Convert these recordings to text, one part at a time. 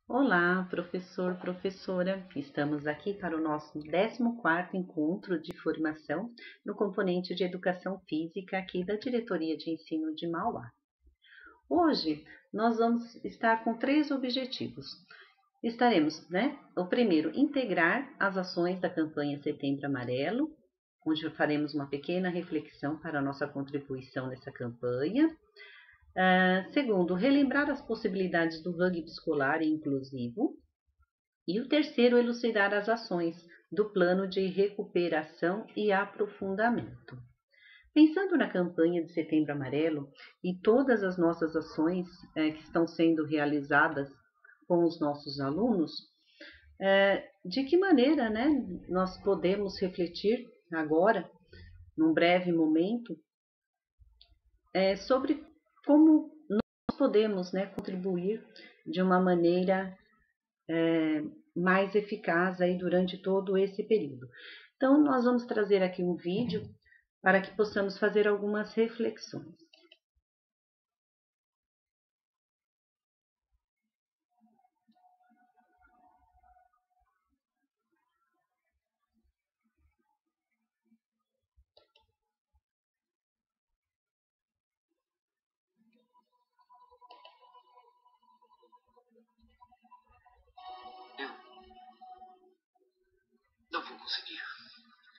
Olá, professor, professora. Estamos aqui para o nosso 14º encontro de formação no componente de Educação Física aqui da Diretoria de Ensino de Mauá. Hoje nós vamos estar com 3 objetivos. Estaremos, o primeiro, integrar as ações da campanha Setembro Amarelo, onde faremos uma pequena reflexão para a nossa contribuição nessa campanha. Segundo, relembrar as possibilidades do rugby escolar e inclusivo. E o terceiro, elucidar as ações do plano de recuperação e aprofundamento. Pensando na campanha de Setembro Amarelo e todas as nossas ações que estão sendo realizadas com os nossos alunos, de que maneira nós podemos refletir agora, num breve momento, sobre como nós podemos contribuir de uma maneira mais eficaz aí durante todo esse período. Então, nós vamos trazer aqui um vídeo para que possamos fazer algumas reflexões. Não vou conseguir.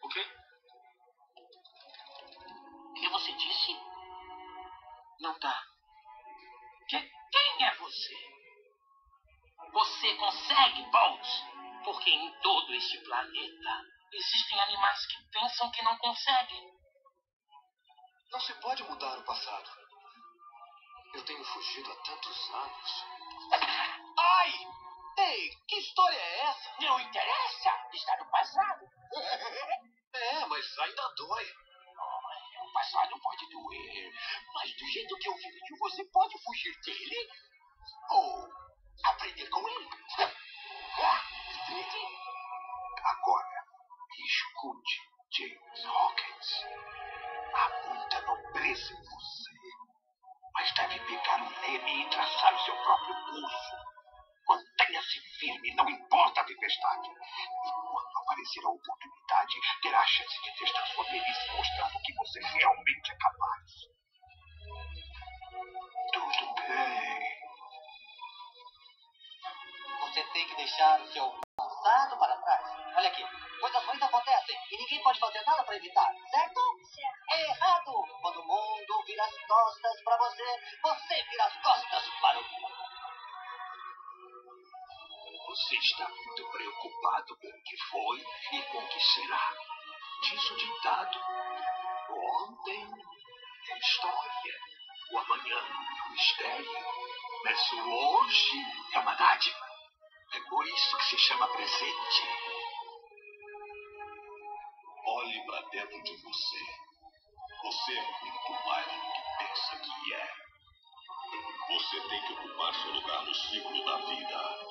O quê? O que você disse? Não dá. Quem é você? Você consegue, Bolt? Porque em todo este planeta existem animais que pensam que não conseguem. Não se pode mudar o passado. Eu tenho fugido há tantos anos. Ai! Ei, que história é essa? Não interessa. Está no passado. Mas ainda dói. O passado pode doer, mas do jeito que eu vejo, você pode fugir dele ou aprender com ele. Agora, me escute, James Hawkins. Há muita nobreza em você, mas deve pegar um leme e traçar o seu próprio curso. Mantenha-se firme, não importa a tempestade. E quando aparecer a oportunidade, terá a chance de testar sua perícia mostrando o que você realmente é capaz. Tudo bem. Você tem que deixar o seu passado para trás. Olha aqui, coisas ruins acontecem e ninguém pode fazer nada para evitar, certo? É errado. Quando o mundo vira as costas para você, você vira as costas para o mundo. Você está muito preocupado com o que foi e com o que será. Diz o ditado. Ontem é história. O amanhã é um mistério. Mas o hoje é uma dádiva. É por isso que se chama presente. Olhe para dentro de você. Você é muito mais do que pensa que é. Você tem que ocupar seu lugar no ciclo da vida.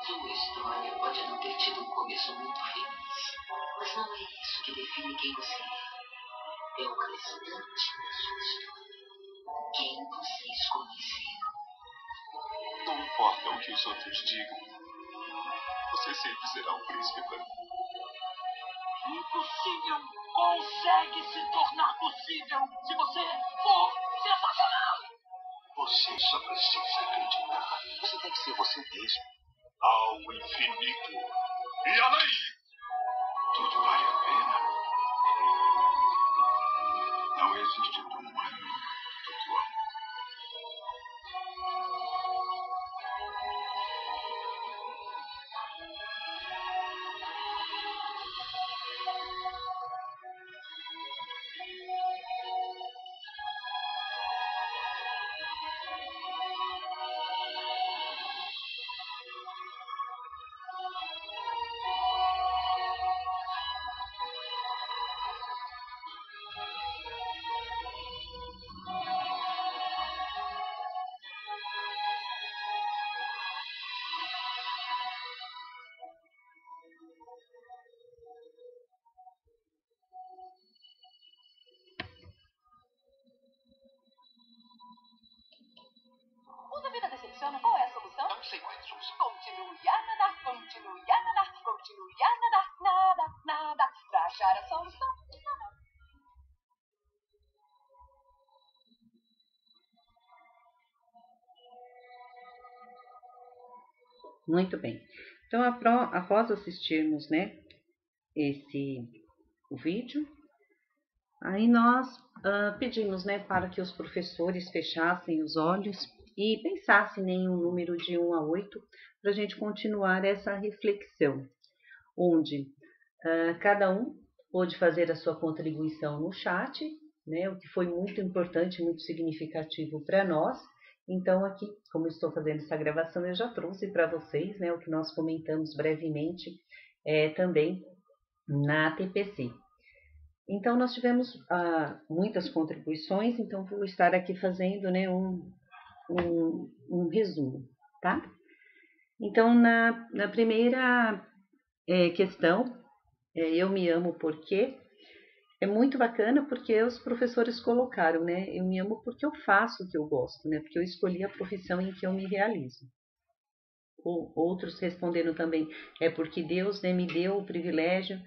Sua história pode não ter tido um começo muito feliz, mas não é isso que define quem você é. É o restante da sua história. Quem você escolheu. Não importa o que os outros digam. Você sempre será um príncipe para mim. Impossível consegue se tornar possível se você for sensacional. Você só precisa acreditar. Você tem que ser você mesmo. Ao infinito e além. Tudo vale a pena. Não existe dor maior do que o amor. Muito bem. Então, após assistirmos, né, o vídeo, aí nós pedimos, né, para que os professores fechassem os olhos e pensassem em um número de 1 a 8 para a gente continuar essa reflexão, onde cada um pôde fazer a sua contribuição no chat, né, o que foi muito importante, muito significativo para nós. Então, aqui, como estou fazendo essa gravação, eu já trouxe para vocês, né, o que nós comentamos brevemente também na TPC. Então, nós tivemos muitas contribuições, então vou estar aqui fazendo, né, um resumo, tá? Então, na primeira questão, eu me amo porque é muito bacana, porque os professores colocaram, né? Eu me amo porque eu faço o que eu gosto, né? Porque eu escolhi a profissão em que eu me realizo. Outros responderam também, é porque Deus, né, me deu o privilégio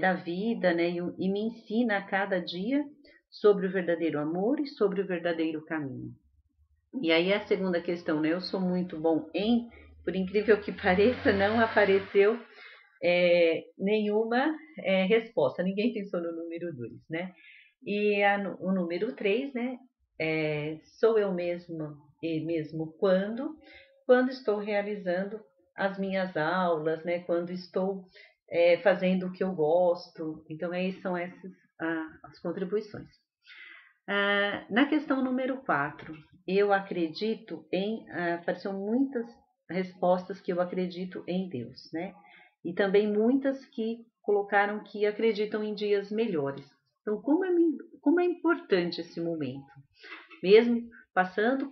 da vida, né? E me ensina a cada dia sobre o verdadeiro amor e sobre o verdadeiro caminho. E aí a segunda questão, né? Eu sou muito bom em, por incrível que pareça, não apareceu nenhuma resposta. Ninguém pensou no número 2, né? E o número 3, né? Sou eu mesma e mesmo quando estou realizando as minhas aulas, né? Quando estou fazendo o que eu gosto. Então, são essas as contribuições. Na questão número 4, eu acredito em... apareceu muitas respostas que eu acredito em Deus, né? E também muitas que colocaram que acreditam em dias melhores. Então, como é importante esse momento? Mesmo passando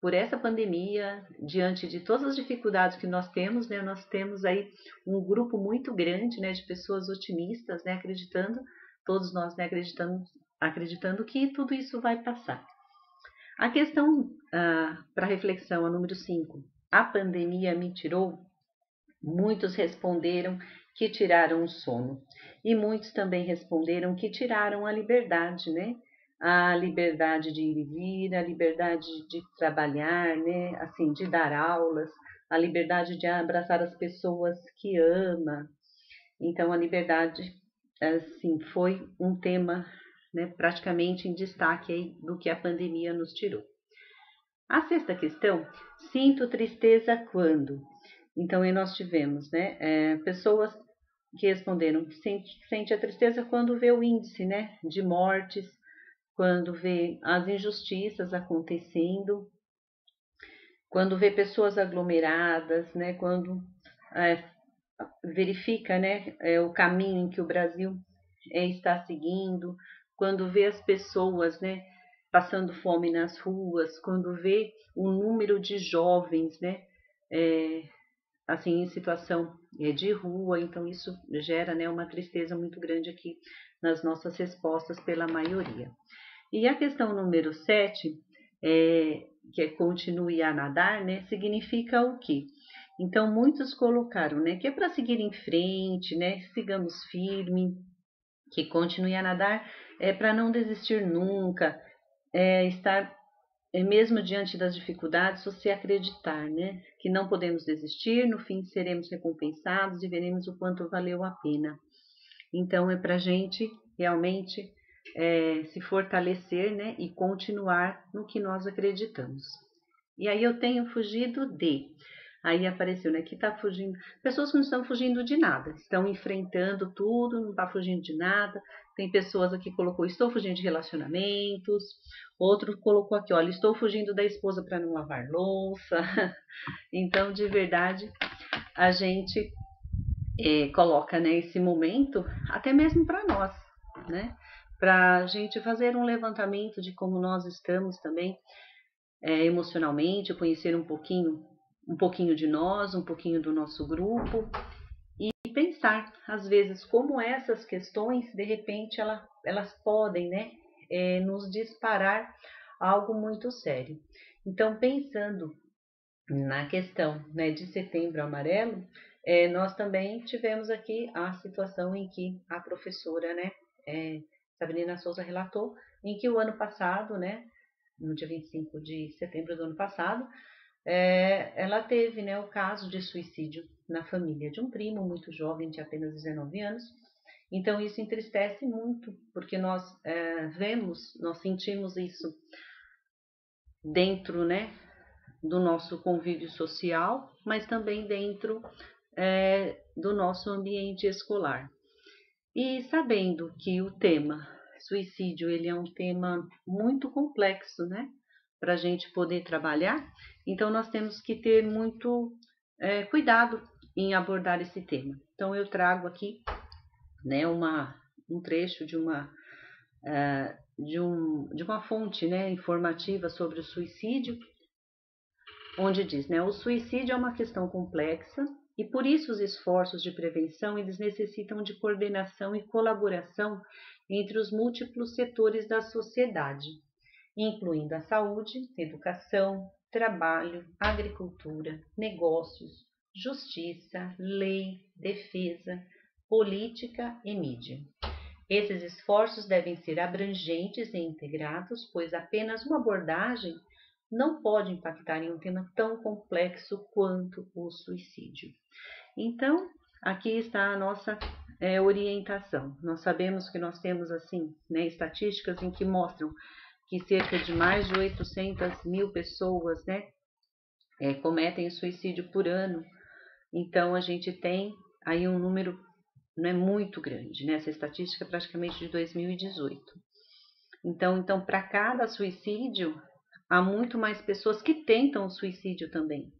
por essa pandemia, diante de todas as dificuldades que nós temos, né? Nós temos aí um grupo muito grande, né, de pessoas otimistas, né, acreditando, todos nós, né, acreditando que tudo isso vai passar. A questão para reflexão, a número 5. A pandemia me tirou? Muitos responderam que tiraram o sono. E muitos também responderam que tiraram a liberdade, né? A liberdade de ir e vir, a liberdade de trabalhar, né? Assim, de dar aulas, a liberdade de abraçar as pessoas que ama. Então, a liberdade, assim, foi um tema, né, praticamente em destaque aí do que a pandemia nos tirou. A sexta questão, sinto tristeza quando? Então, aí nós tivemos, né, pessoas que responderam que sente a tristeza quando vê o índice, né, de mortes, quando vê as injustiças acontecendo, quando vê pessoas aglomeradas, né, quando verifica, né, o caminho em que o Brasil está seguindo, quando vê as pessoas, né, passando fome nas ruas, quando vê o número de jovens, né, assim, em situação de rua, então isso gera, né, uma tristeza muito grande aqui nas nossas respostas pela maioria. E a questão número 7, que é continue a nadar, né, significa o quê? Então, muitos colocaram, né, que é para seguir em frente, né, sigamos firme, que continue a nadar é para não desistir nunca, estar mesmo diante das dificuldades, você acreditar, né, que não podemos desistir, no fim seremos recompensados e veremos o quanto valeu a pena. Então, é para a gente realmente se fortalecer, né, e continuar no que nós acreditamos. E aí eu tenho fugido de... Aí apareceu, né, que está fugindo... Pessoas que não estão fugindo de nada, estão enfrentando tudo, não está fugindo de nada. Tem pessoas aqui que colocou, estou fugindo de relacionamentos. Outro colocou aqui, olha, estou fugindo da esposa para não lavar louça. Então, de verdade, a gente coloca, né, esse momento até mesmo para nós, né? Para a gente fazer um levantamento de como nós estamos também emocionalmente, conhecer um pouquinho de nós, um pouquinho do nosso grupo e pensar, às vezes, como essas questões, de repente, elas podem, né, nos disparar algo muito sério. Então, pensando na questão, né, de Setembro Amarelo, nós também tivemos aqui a situação em que a professora, né, Sabrina Souza relatou, em que o ano passado, né, no dia 25 de setembro do ano passado, ela teve, né, o caso de suicídio na família de um primo muito jovem, de apenas 19 anos. Então isso entristece muito, porque nós nós sentimos isso dentro, né, do nosso convívio social, mas também dentro do nosso ambiente escolar. E sabendo que o tema suicídio ele é um tema muito complexo, né, para a gente poder trabalhar, então nós temos que ter muito cuidado em abordar esse tema. Então eu trago aqui, né, um trecho de uma fonte, né, informativa sobre o suicídio, onde diz, né, o suicídio é uma questão complexa e por isso os esforços de prevenção eles necessitam de coordenação e colaboração entre os múltiplos setores da sociedade, incluindo a saúde, educação, trabalho, agricultura, negócios, justiça, lei, defesa, política e mídia. Esses esforços devem ser abrangentes e integrados, pois apenas uma abordagem não pode impactar em um tema tão complexo quanto o suicídio. Então, aqui está a nossa orientação. Nós sabemos que nós temos assim, né, estatísticas em que mostram que cerca de mais de 800 mil pessoas, né, cometem suicídio por ano. Então, a gente tem aí um número, né, muito grande, né? Essa estatística é praticamente de 2018. Então para cada suicídio, há muito mais pessoas que tentam o suicídio também.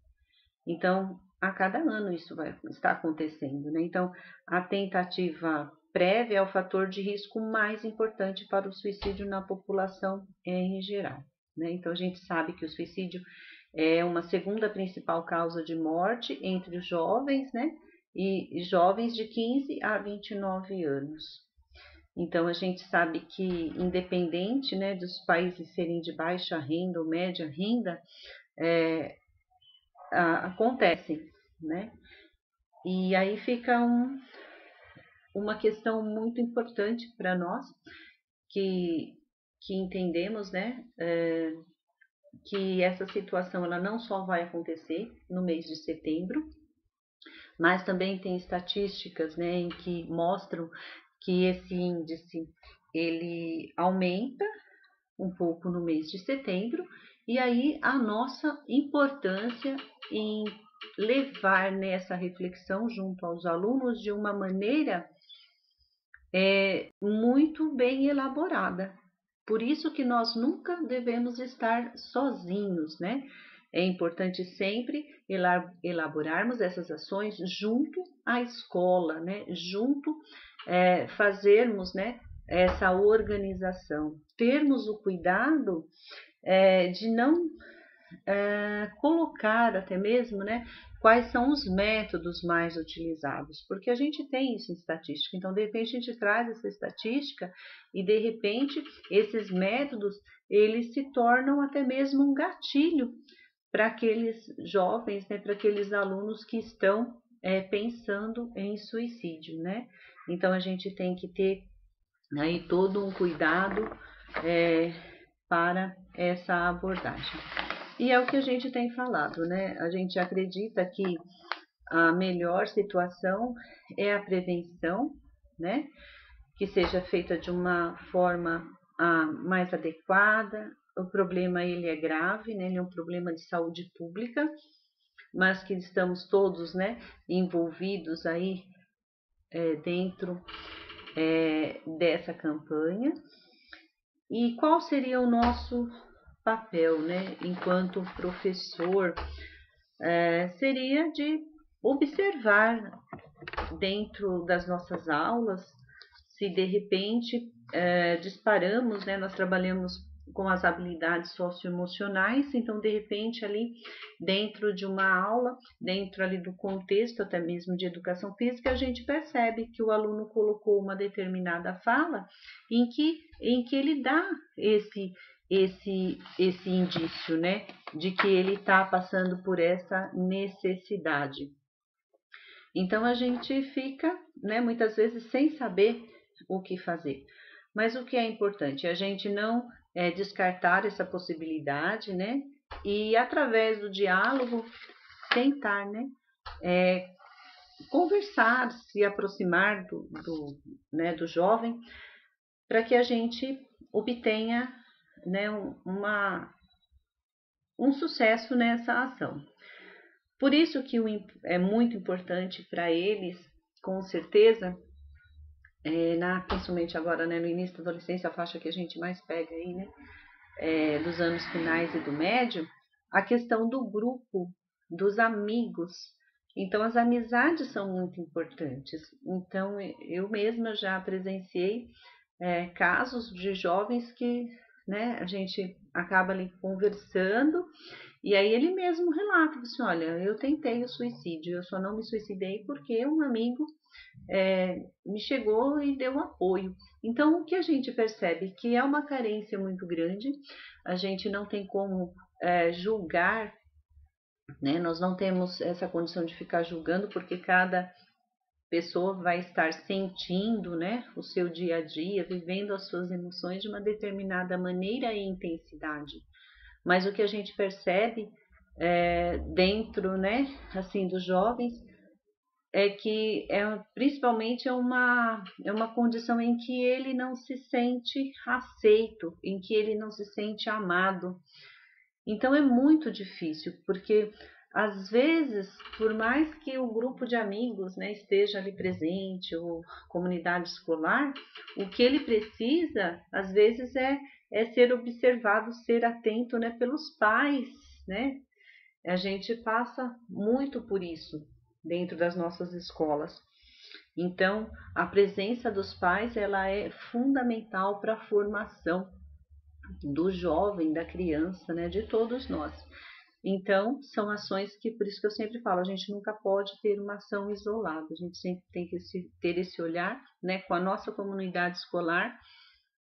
Então, a cada ano isso está acontecendo, né? Então, a tentativa prévia é o fator de risco mais importante para o suicídio na população em geral, né? Então, a gente sabe que o suicídio é uma segunda principal causa de morte entre os jovens, né? E jovens de 15 a 29 anos. Então, a gente sabe que, independente, né, dos países serem de baixa renda ou média renda, acontecem, né? E aí fica uma questão muito importante para nós, que entendemos, né, que essa situação ela não só vai acontecer no mês de setembro, mas também tem estatísticas, né, em que mostram que esse índice ele aumenta um pouco no mês de setembro, e aí a nossa importância em levar nessa reflexão junto aos alunos de uma maneira muito bem elaborada. Por isso que nós nunca devemos estar sozinhos, né? É importante sempre elaborarmos essas ações junto à escola, né? Junto, fazermos, né, essa organização, termos o cuidado de não colocar até mesmo, né, quais são os métodos mais utilizados, porque a gente tem isso em estatística, então de repente a gente traz essa estatística e de repente esses métodos eles se tornam até mesmo um gatilho para aqueles jovens, né, para aqueles alunos que estão pensando em suicídio, né? Então a gente tem que ter aí todo um cuidado para essa abordagem. E é o que a gente tem falado, né? A gente acredita que a melhor situação é a prevenção, né? Que seja feita de uma forma mais adequada. O problema ele é grave, né? Ele é um problema de saúde pública, mas que estamos todos, né, envolvidos aí dentro dessa campanha. E qual seria o nosso papel, né, enquanto professor? Seria de observar dentro das nossas aulas, se de repente disparamos, né, nós trabalhamos com as habilidades socioemocionais, então de repente ali dentro de uma aula, dentro ali do contexto até mesmo de educação física, a gente percebe que o aluno colocou uma determinada fala em que ele dá esse indício, né, de que ele está passando por essa necessidade. Então a gente fica, né, muitas vezes sem saber o que fazer. Mas o que é importante? A gente não descartar essa possibilidade, né, e através do diálogo tentar, né, conversar, se aproximar do jovem, para que a gente obtenha, né, um sucesso nessa ação. Por isso que é muito importante para eles, com certeza, principalmente agora, né, no início da adolescência, a faixa que a gente mais pega aí, né, dos anos finais e do médio, a questão do grupo, dos amigos. Então, as amizades são muito importantes. Então, eu mesma já presenciei casos de jovens que, né, a gente acaba ali conversando, e aí ele mesmo relata, assim, olha, eu tentei o suicídio, eu só não me suicidei porque um amigo me chegou e deu apoio. Então, o que a gente percebe que é uma carência muito grande, a gente não tem como julgar, né? Nós não temos essa condição de ficar julgando, porque cada pessoa vai estar sentindo, né, o seu dia a dia, vivendo as suas emoções de uma determinada maneira e intensidade. Mas o que a gente percebe dentro, né, assim, dos jovens, é que principalmente é uma condição em que ele não se sente aceito, em que ele não se sente amado. Então é muito difícil, porque às vezes, por mais que o grupo de amigos, né, esteja ali presente, ou comunidade escolar, o que ele precisa, às vezes, é ser observado, ser atento, né, pelos pais, né? A gente passa muito por isso dentro das nossas escolas. Então, a presença dos pais, ela é fundamental para a formação do jovem, da criança, né, de todos nós. Então, são ações que, por isso que eu sempre falo, a gente nunca pode ter uma ação isolada, a gente sempre tem que ter esse olhar, né, com a nossa comunidade escolar,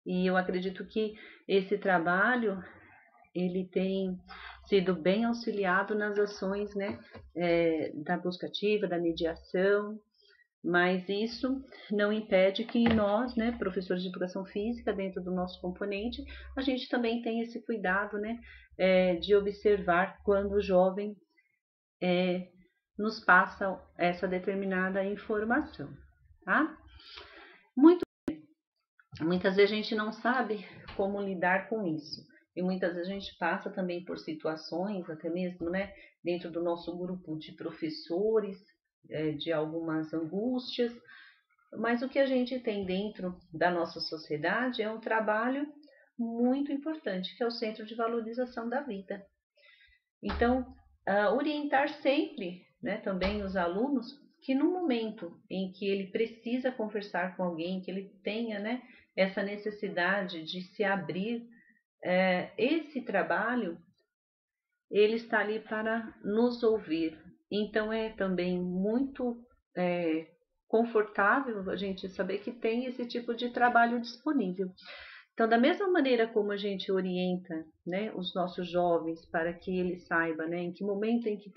e eu acredito que esse trabalho, ele tem sido bem auxiliado nas ações, né, da busca ativa, da mediação, mas isso não impede que nós, né, professores de educação física, dentro do nosso componente, a gente também tem esse cuidado, né, de observar quando o jovem nos passa essa determinada informação, tá? Muitas vezes a gente não sabe como lidar com isso. E muitas vezes a gente passa também por situações, até mesmo, né, dentro do nosso grupo de professores, de algumas angústias, mas o que a gente tem dentro da nossa sociedade é um trabalho muito importante, que é o Centro de Valorização da Vida. Então, orientar sempre, né, também os alunos, que no momento em que ele precisa conversar com alguém, que ele tenha, né, essa necessidade de se abrir, esse trabalho, ele está ali para nos ouvir. Então, é também muito confortável a gente saber que tem esse tipo de trabalho disponível. Então, da mesma maneira como a gente orienta, né, os nossos jovens para que eles saibam, né, em que momento em que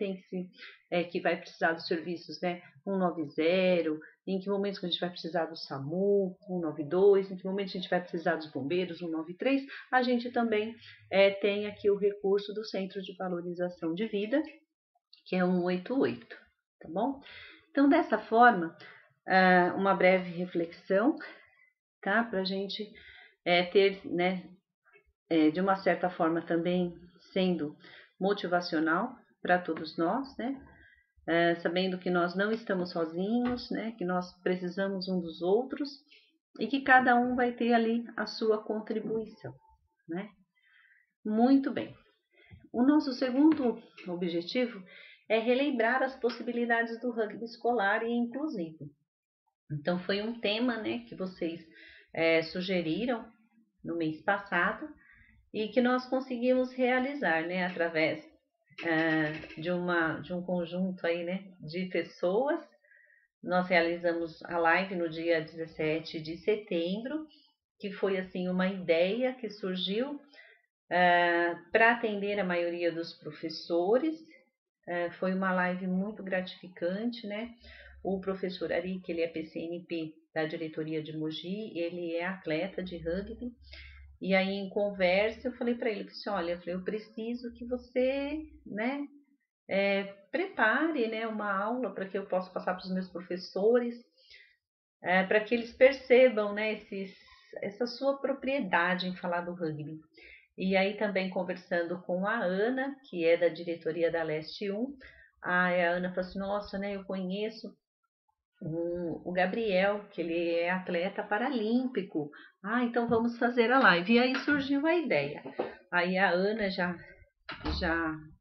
que vai precisar dos serviços, né, 190, em que momento que a gente vai precisar do SAMU, 192, em que momento a gente vai precisar dos bombeiros, 193, a gente também tem aqui o recurso do Centro de Valorização de Vida, que é 188, tá bom? Então, dessa forma, uma breve reflexão, tá, para a gente ter, né, de uma certa forma também sendo motivacional para todos nós, né, sabendo que nós não estamos sozinhos, né, que nós precisamos um dos outros e que cada um vai ter ali a sua contribuição, né. Muito bem. O nosso segundo objetivo é relembrar as possibilidades do rugby escolar e inclusivo. Então, foi um tema, né, que vocês sugeriram no mês passado e que nós conseguimos realizar, né, através de um conjunto aí, né, de pessoas. Nós realizamos a live no dia 17 de setembro, que foi assim uma ideia que surgiu para atender a maioria dos professores. Foi uma live muito gratificante, né? O professor Ari, que ele é PCNP da diretoria de Mogi, ele é atleta de rugby E aí, em conversa, eu falei para ele, assim, olha, eu preciso que você, né, prepare, né, uma aula para que eu possa passar para os meus professores, para que eles percebam, né, essa sua propriedade em falar do rugby. E aí também conversando com a Ana, que é da diretoria da Leste 1, a Ana falou assim, nossa, né, eu conheço o Gabriel, que ele é atleta paralímpico. Ah, então vamos fazer a live. E aí surgiu a ideia. Aí a Ana já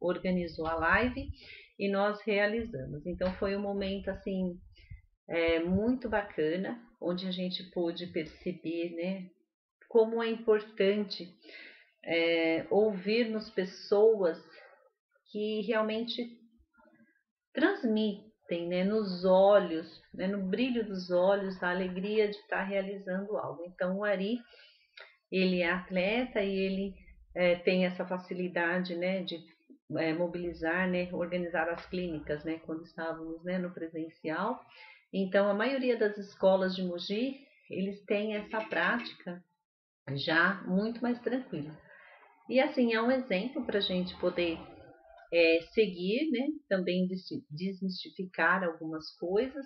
organizou a live e nós realizamos. Então foi um momento assim muito bacana, onde a gente pôde perceber, né, como é importante ouvirmos pessoas que realmente transmitem, né, nos olhos, né, no brilho dos olhos, a alegria de estar realizando algo. Então, o Ari, ele é atleta e ele tem essa facilidade, né, de mobilizar, né, organizar as clínicas, né, quando estávamos, né, no presencial. Então, a maioria das escolas de Mogi, eles têm essa prática já muito mais tranquila. E assim, é um exemplo para a gente poder seguir, né? Também desmistificar algumas coisas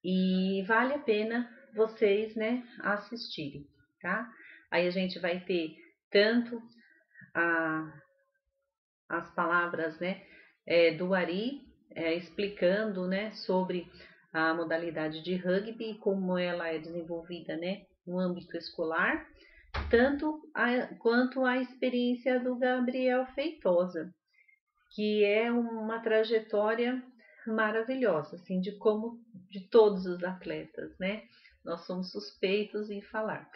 e vale a pena vocês, né, assistirem, tá? Aí a gente vai ter tanto as palavras, né, do Ari explicando, né, sobre a modalidade de rugby e como ela é desenvolvida, né, no âmbito escolar, quanto a experiência do Gabriel Feitosa, que é uma trajetória maravilhosa, assim, de todos os atletas, né? Nós somos suspeitos em falar.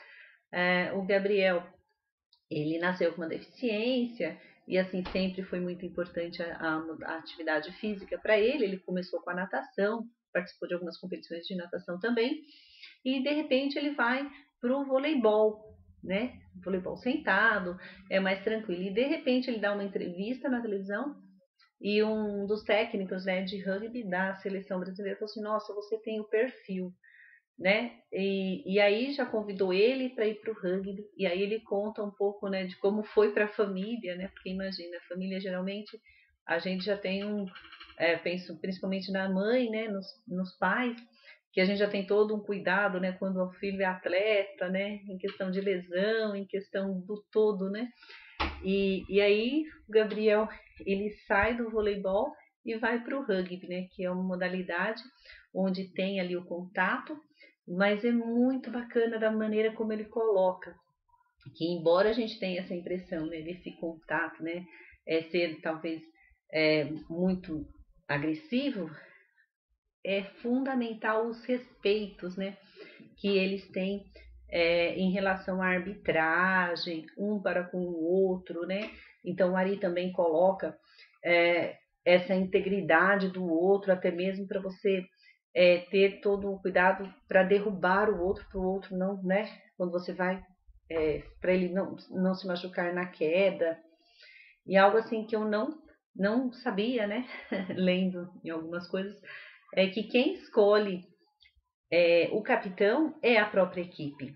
O Gabriel, ele nasceu com uma deficiência e, assim, sempre foi muito importante a atividade física para ele. Ele começou com a natação, participou de algumas competições de natação também, e, de repente, ele vai para o voleibol, né? Voleibol sentado, é mais tranquilo. E, de repente, ele dá uma entrevista na televisão e um dos técnicos, né, de rugby da seleção brasileira falou assim, nossa, você tem o perfil, né? E aí já convidou ele para ir para o rugby. E aí ele conta um pouco, né, de como foi para a família, né? Porque imagina, a família geralmente a gente já tem penso principalmente na mãe, né, nos pais, que a gente já tem todo um cuidado, né, quando o filho é atleta, né, em questão de lesão, em questão do todo, né? E aí o Gabriel, ele sai do voleibol e vai para o rugby, né, que é uma modalidade onde tem ali o contato, mas é muito bacana da maneira como ele coloca, que embora a gente tenha essa impressão, né, desse contato, né, ser talvez muito agressivo, é fundamental os respeitos, né, que eles têm em relação à arbitragem, um para com o outro, né? Então, o Ari também coloca essa integridade do outro, até mesmo para você ter todo o cuidado para derrubar o outro, para o outro não, né? Quando você vai, para ele não se machucar na queda. E algo assim que eu não sabia, né? Lendo em algumas coisas, é que quem escolhe o capitão é a própria equipe.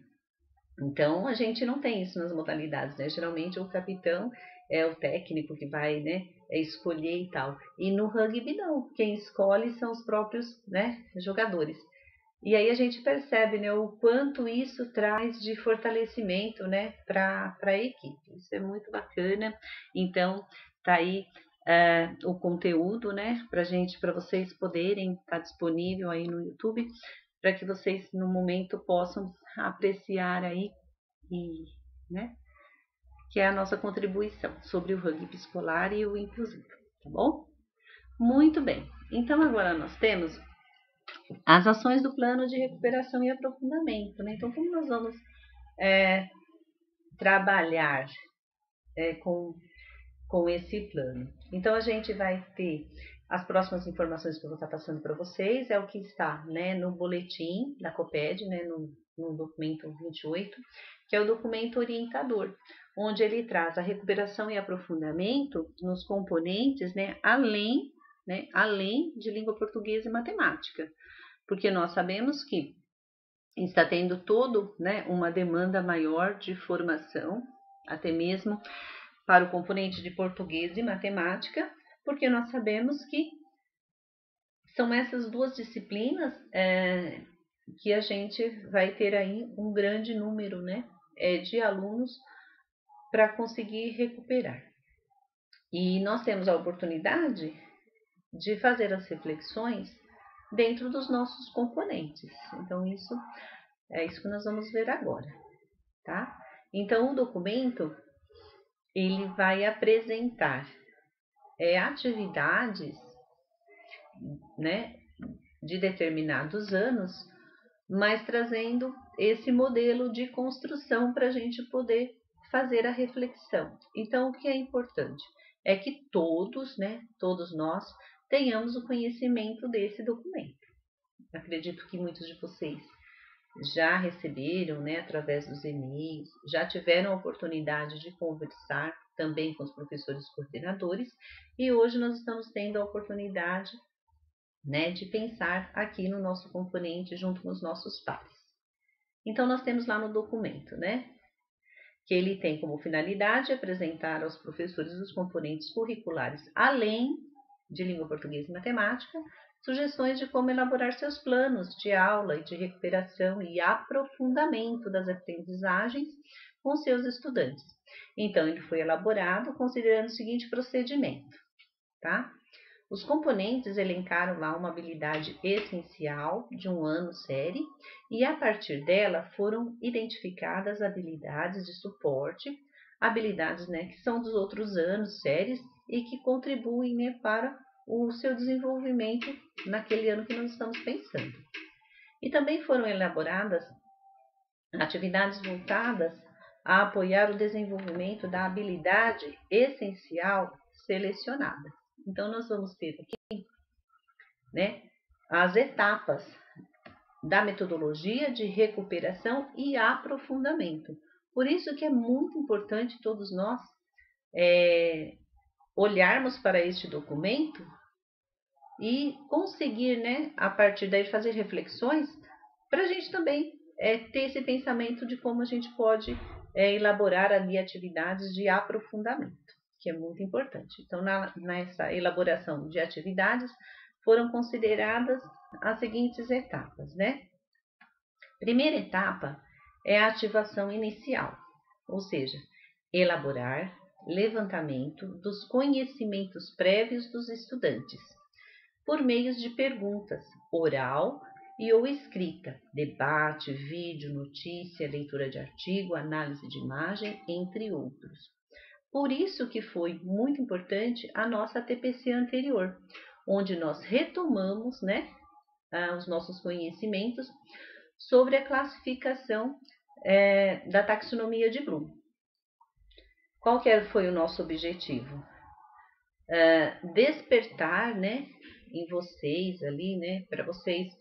Então, a gente não tem isso nas modalidades, né? Geralmente, o capitão é o técnico que vai, né, escolher e tal. E no rugby, não. Quem escolhe são os próprios, né, jogadores. E aí a gente percebe, né, o quanto isso traz de fortalecimento, né, para a equipe. Isso é muito bacana. Então, tá aí o conteúdo, né, para vocês poderem estar disponível aí no YouTube, para que vocês no momento possam apreciar aí e, né, que é a nossa contribuição sobre o rugby escolar e o inclusivo, tá bom? Muito bem. Então agora nós temos as ações do plano de recuperação e aprofundamento, né? Então como nós vamos trabalhar com esse plano? Então a gente vai ter as próximas informações que eu vou estar passando para vocês, é o que está, né, no boletim da COPED, né, no documento 28, que é o documento orientador, onde ele traz a recuperação e aprofundamento nos componentes, né, além de língua portuguesa e matemática, porque nós sabemos que está tendo todo, né, uma demanda maior de formação, até mesmo para o componente de português e matemática, porque nós sabemos que são essas duas disciplinas que a gente vai ter aí um grande número, né, de alunos para conseguir recuperar. E nós temos a oportunidade de fazer as reflexões dentro dos nossos componentes. Então, isso é isso que nós vamos ver agora, tá? Então, o documento, ele vai apresentar atividades, né, de determinados anos, mas trazendo esse modelo de construção para a gente poder fazer a reflexão. Então, o que é importante é que todos, né, todos nós, tenhamos o conhecimento desse documento. Acredito que muitos de vocês já receberam, né, através dos e-mails, já tiveram a oportunidade de conversar também com os professores coordenadores, e hoje nós estamos tendo a oportunidade, né, de pensar aqui no nosso componente junto com os nossos pares. Então, nós temos lá no documento, né, que ele tem como finalidade apresentar aos professores os componentes curriculares, além de língua portuguesa e matemática, sugestões de como elaborar seus planos de aula e de recuperação e aprofundamento das aprendizagens com seus estudantes. Então, ele foi elaborado considerando o seguinte procedimento, tá? Os componentes elencaram lá uma habilidade essencial de um ano série e, a partir dela, foram identificadas habilidades de suporte, habilidades, né, que são dos outros anos séries e que contribuem, né, para o seu desenvolvimento naquele ano que nós estamos pensando. E também foram elaboradas atividades voltadas a apoiar o desenvolvimento da habilidade essencial selecionada. Então, nós vamos ter aqui, né, as etapas da metodologia de recuperação e aprofundamento. Por isso que é muito importante todos nós olharmos para este documento e conseguir, né, a partir daí fazer reflexões para a gente também ter esse pensamento de como a gente pode elaborar ali atividades de aprofundamento, que é muito importante. Então, nessa elaboração de atividades, foram consideradas as seguintes etapas, né? Primeira etapa é a ativação inicial, ou seja, elaborar levantamento dos conhecimentos prévios dos estudantes, por meio de perguntas oral e ou escrita, debate, vídeo, notícia, leitura de artigo, análise de imagem, entre outros. Por isso que foi muito importante a nossa TPC anterior, onde nós retomamos, né, os nossos conhecimentos sobre a classificação da taxonomia de Bloom. Qual que foi o nosso objetivo? Despertar, né, em vocês ali, né, para vocês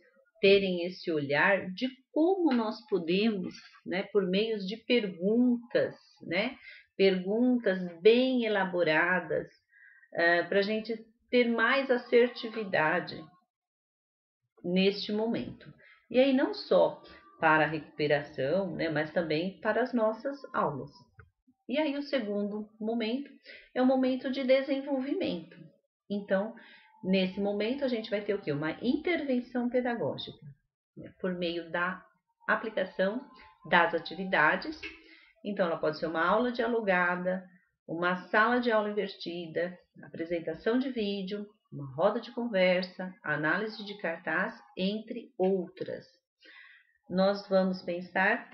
terem esse olhar de como nós podemos, né, por meio de perguntas, né, perguntas bem elaboradas, para a gente ter mais assertividade neste momento. E aí não só para a recuperação, né, mas também para as nossas aulas. E aí o segundo momento é o momento de desenvolvimento. Então, nesse momento a gente vai ter o quê? Uma intervenção pedagógica, né, por meio da aplicação das atividades. Então, ela pode ser uma aula dialogada, uma sala de aula invertida, apresentação de vídeo, uma roda de conversa, análise de cartaz, entre outras. Nós vamos pensar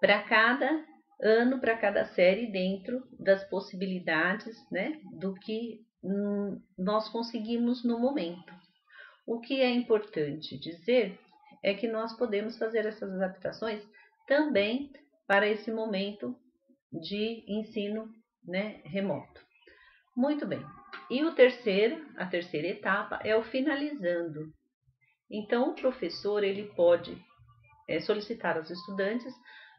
para cada ano, para cada série, dentro das possibilidades, né, do que nós conseguimos no momento. O que é importante dizer é que nós podemos fazer essas adaptações também para esse momento de ensino, né, remoto. Muito bem. E a terceira etapa é o finalizando. Então, o professor ele pode solicitar aos estudantes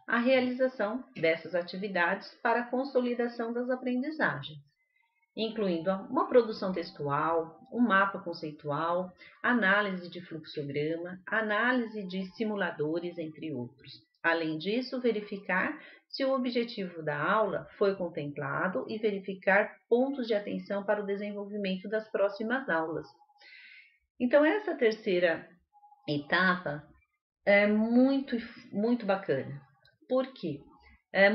a realização dessas atividades para a consolidação das aprendizagens. incluindo uma produção textual, um mapa conceitual, análise de fluxograma, análise de simuladores, entre outros. Além disso, verificar se o objetivo da aula foi contemplado e verificar pontos de atenção para o desenvolvimento das próximas aulas. Então, essa terceira etapa é muito bacana. Por quê?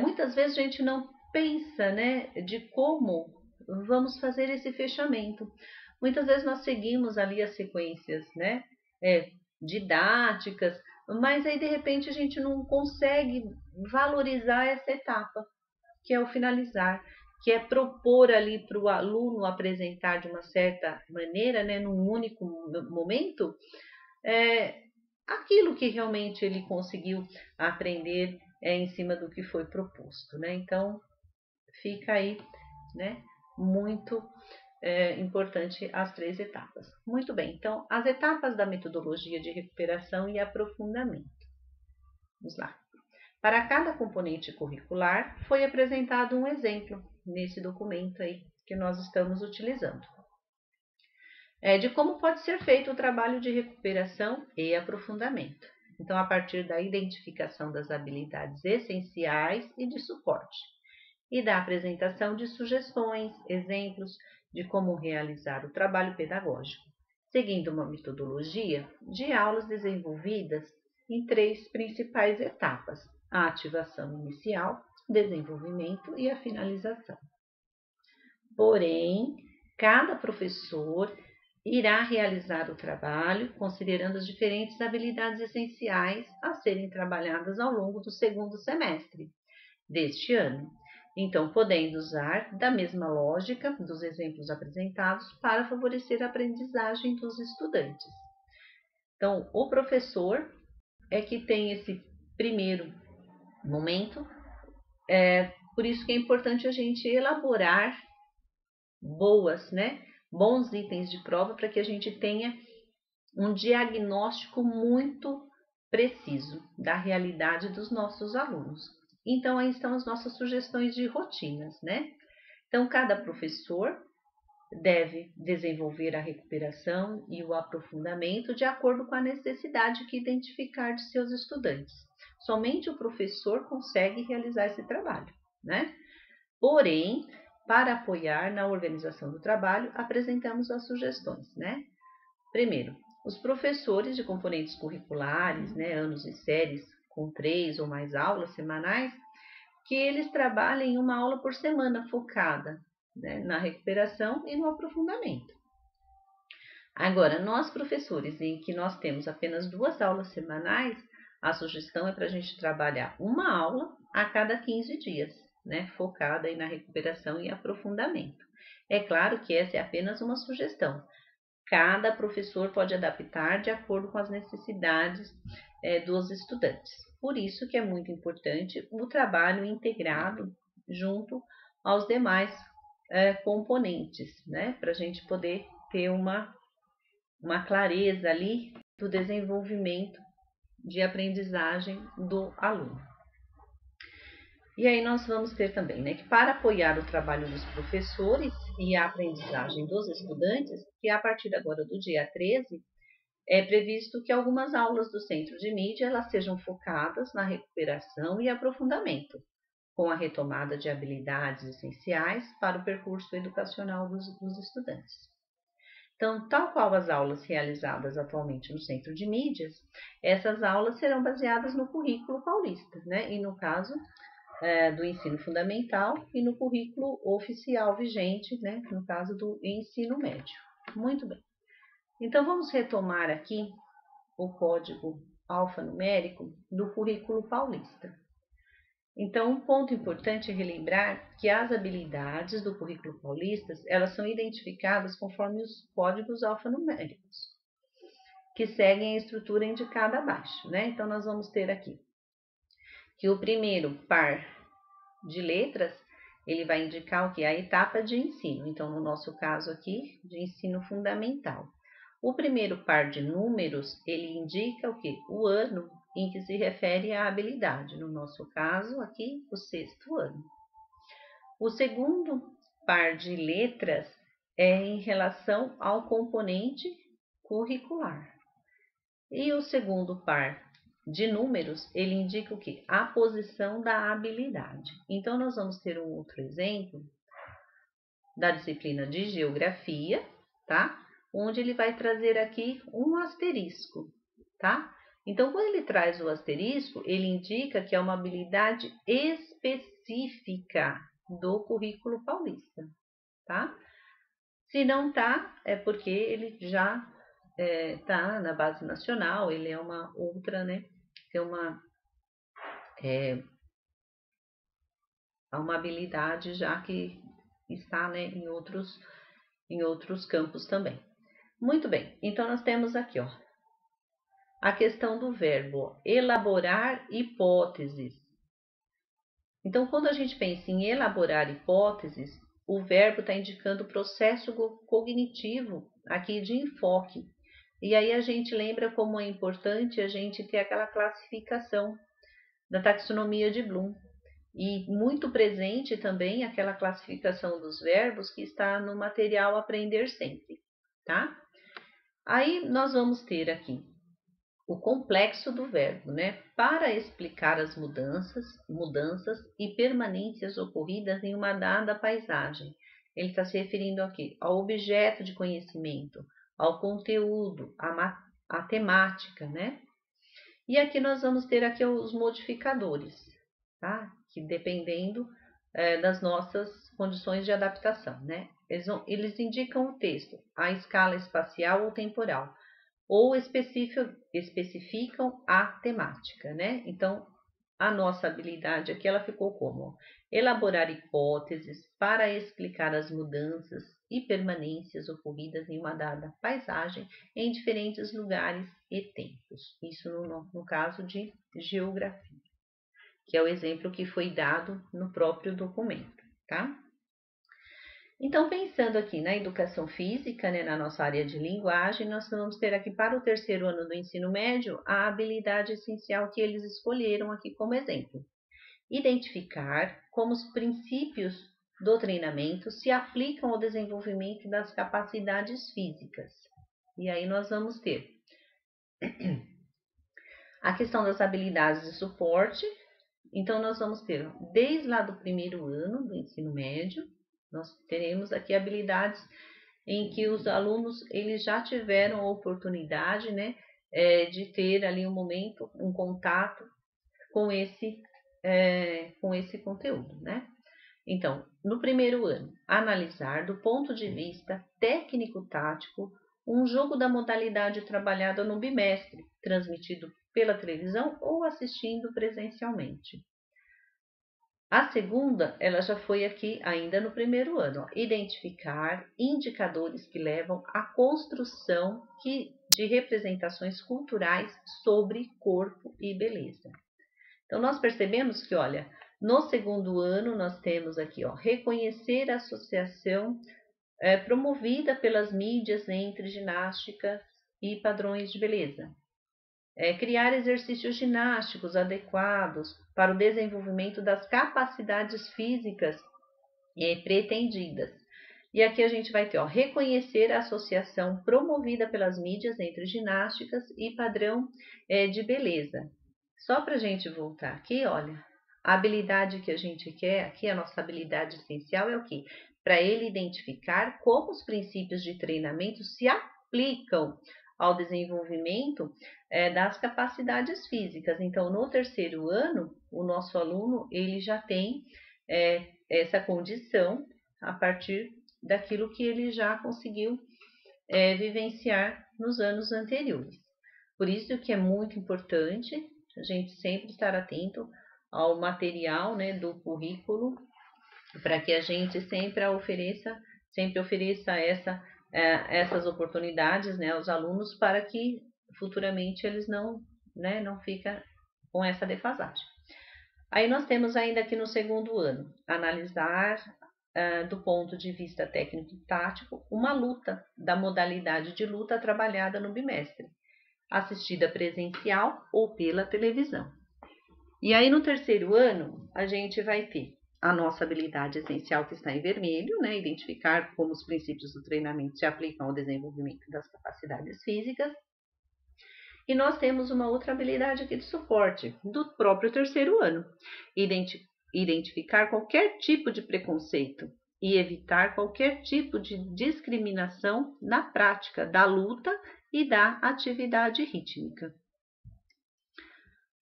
Muitas vezes a gente não pensa, né, de como vamos fazer esse fechamento. Muitas vezes nós seguimos ali as sequências, né, didáticas, mas aí de repente a gente não consegue valorizar essa etapa, que é o finalizar, que é propor ali para o aluno apresentar de uma certa maneira, né, num único momento, aquilo que realmente ele conseguiu aprender em cima do que foi proposto, né? Então, fica aí, né, muito importante as 3 etapas. Muito bem, então, as etapas da metodologia de recuperação e aprofundamento. Vamos lá. Para cada componente curricular, foi apresentado um exemplo nesse documento aí que nós estamos utilizando. De como pode ser feito o trabalho de recuperação e aprofundamento. Então, a partir da identificação das habilidades essenciais e de suporte, e da apresentação de sugestões, exemplos de como realizar o trabalho pedagógico, seguindo uma metodologia de aulas desenvolvidas em 3 principais etapas: a ativação inicial, desenvolvimento e a finalização. Porém, cada professor irá realizar o trabalho considerando as diferentes habilidades essenciais a serem trabalhadas ao longo do 2º semestre deste ano. Então, podendo usar da mesma lógica dos exemplos apresentados para favorecer a aprendizagem dos estudantes. Então, o professor é que tem esse primeiro momento, por isso que é importante a gente elaborar bons itens de prova para que a gente tenha um diagnóstico muito preciso da realidade dos nossos alunos. Então, aí estão as nossas sugestões de rotinas, né? Então, cada professor deve desenvolver a recuperação e o aprofundamento de acordo com a necessidade que identificar de seus estudantes. Somente o professor consegue realizar esse trabalho, né? Porém, para apoiar na organização do trabalho, apresentamos as sugestões, né? Primeiro, os professores de componentes curriculares, né, anos e séries com 3 ou mais aulas semanais, que eles trabalhem uma aula por semana focada, né, na recuperação e no aprofundamento. Agora, nós professores em que nós temos apenas 2 aulas semanais, a sugestão é para a gente trabalhar uma aula a cada 15 dias, né, focada aí na recuperação e aprofundamento. É claro que essa é apenas uma sugestão. Cada professor pode adaptar de acordo com as necessidades dos estudantes. Por isso que é muito importante o trabalho integrado junto aos demais componentes, né? Para a gente poder ter uma clareza ali do desenvolvimento de aprendizagem do aluno. E aí nós vamos ter também, né, que para apoiar o trabalho dos professores e a aprendizagem dos estudantes, que a partir agora do dia 13, é previsto que algumas aulas do Centro de Mídia elas sejam focadas na recuperação e aprofundamento, com a retomada de habilidades essenciais para o percurso educacional dos estudantes. Então, tal qual as aulas realizadas atualmente no Centro de Mídias, essas aulas serão baseadas no currículo paulista, né, e no caso do ensino fundamental e no currículo oficial vigente, né, no caso do ensino médio. Muito bem. Então, vamos retomar aqui o código alfanumérico do currículo paulista. Então, um ponto importante é relembrar que as habilidades do currículo paulista, elas são identificadas conforme os códigos alfanuméricos, que seguem a estrutura indicada abaixo, né? Então, nós vamos ter aqui que o primeiro par de letras, ele vai indicar o que? A etapa de ensino. Então, no nosso caso aqui, de ensino fundamental. O primeiro par de números, ele indica o que? O ano em que se refere à habilidade. No nosso caso aqui, o 6º ano. O segundo par de letras é em relação ao componente curricular. E o segundo par de números, ele indica o quê? A posição da habilidade. Então, nós vamos ter um outro exemplo da disciplina de geografia, tá? Onde ele vai trazer aqui um asterisco, tá? Então, quando ele traz o asterisco, ele indica que é uma habilidade específica do currículo paulista, tá? Se não tá, é porque ele já tá na base nacional, ele é uma outra, né? Tem uma habilidade já que está, né, em outros campos também. Muito bem, então nós temos aqui, ó, a questão do verbo elaborar hipóteses. Então, quando a gente pensa em elaborar hipóteses, o verbo está indicando o processo cognitivo aqui de enfoque. E aí a gente lembra como é importante a gente ter aquela classificação da taxonomia de Bloom. E muito presente também aquela classificação dos verbos que está no material Aprender Sempre, tá? Aí nós vamos ter aqui o complexo do verbo, né? Para explicar as mudanças e permanências ocorridas em uma dada paisagem. Ele está se referindo aqui ao objeto de conhecimento, ao conteúdo, à temática, né? E aqui nós vamos ter aqui os modificadores, tá? Que dependendo das nossas condições de adaptação, né? Eles indicam o texto, a escala espacial ou temporal, ou especificam a temática, né? Então, a nossa habilidade aqui, ela ficou como? Elaborar hipóteses para explicar as mudanças e permanências ocorridas em uma dada paisagem em diferentes lugares e tempos. Isso no caso de geografia, que é o exemplo que foi dado no próprio documento, tá? Então, pensando aqui na educação física, né, na nossa área de linguagem, nós vamos ter aqui para o terceiro ano do ensino médio a habilidade essencial que eles escolheram aqui como exemplo. Identificar como os princípios do treinamento se aplicam ao desenvolvimento das capacidades físicas. E aí nós vamos ter a questão das habilidades de suporte. Então, nós vamos ter, desde lá do primeiro ano do ensino médio, nós teremos aqui habilidades em que os alunos eles já tiveram a oportunidade, né, de ter ali um momento, um contato com esse conteúdo, né? Então, no primeiro ano, analisar do ponto de vista técnico-tático um jogo da modalidade trabalhada no bimestre, transmitido pela televisão ou assistindo presencialmente. A segunda, ela já foi aqui ainda no primeiro ano, ó, identificar indicadores que levam à construção de representações culturais sobre corpo e beleza. Então, nós percebemos que, olha, no segundo ano nós temos aqui, ó, reconhecer a associação promovida pelas mídias entre ginástica e padrões de beleza. Criar exercícios ginásticos adequados para o desenvolvimento das capacidades físicas pretendidas. E aqui a gente vai ter, ó, reconhecer a associação promovida pelas mídias entre ginásticas e padrão de beleza. Só para a gente voltar aqui, olha, a habilidade que a gente quer, aqui a nossa habilidade essencial é o quê? Para ele identificar como os princípios de treinamento se aplicam ao desenvolvimento das capacidades físicas. Então, no terceiro ano, o nosso aluno ele já tem essa condição a partir daquilo que ele já conseguiu vivenciar nos anos anteriores. Por isso que é muito importante a gente sempre estar atento ao material, né, do currículo, para que a gente sempre ofereça essas oportunidades, né, aos alunos, para que futuramente eles não fiquem com essa defasagem. Aí nós temos ainda aqui no segundo ano, analisar do ponto de vista técnico e tático uma luta da modalidade de luta trabalhada no bimestre, assistida presencial ou pela televisão. E aí no terceiro ano a gente vai ter a nossa habilidade essencial que está em vermelho, né? Identificar como os princípios do treinamento se aplicam ao desenvolvimento das capacidades físicas. E nós temos uma outra habilidade aqui de suporte, do próprio terceiro ano. Identificar qualquer tipo de preconceito e evitar qualquer tipo de discriminação na prática da luta e da atividade rítmica.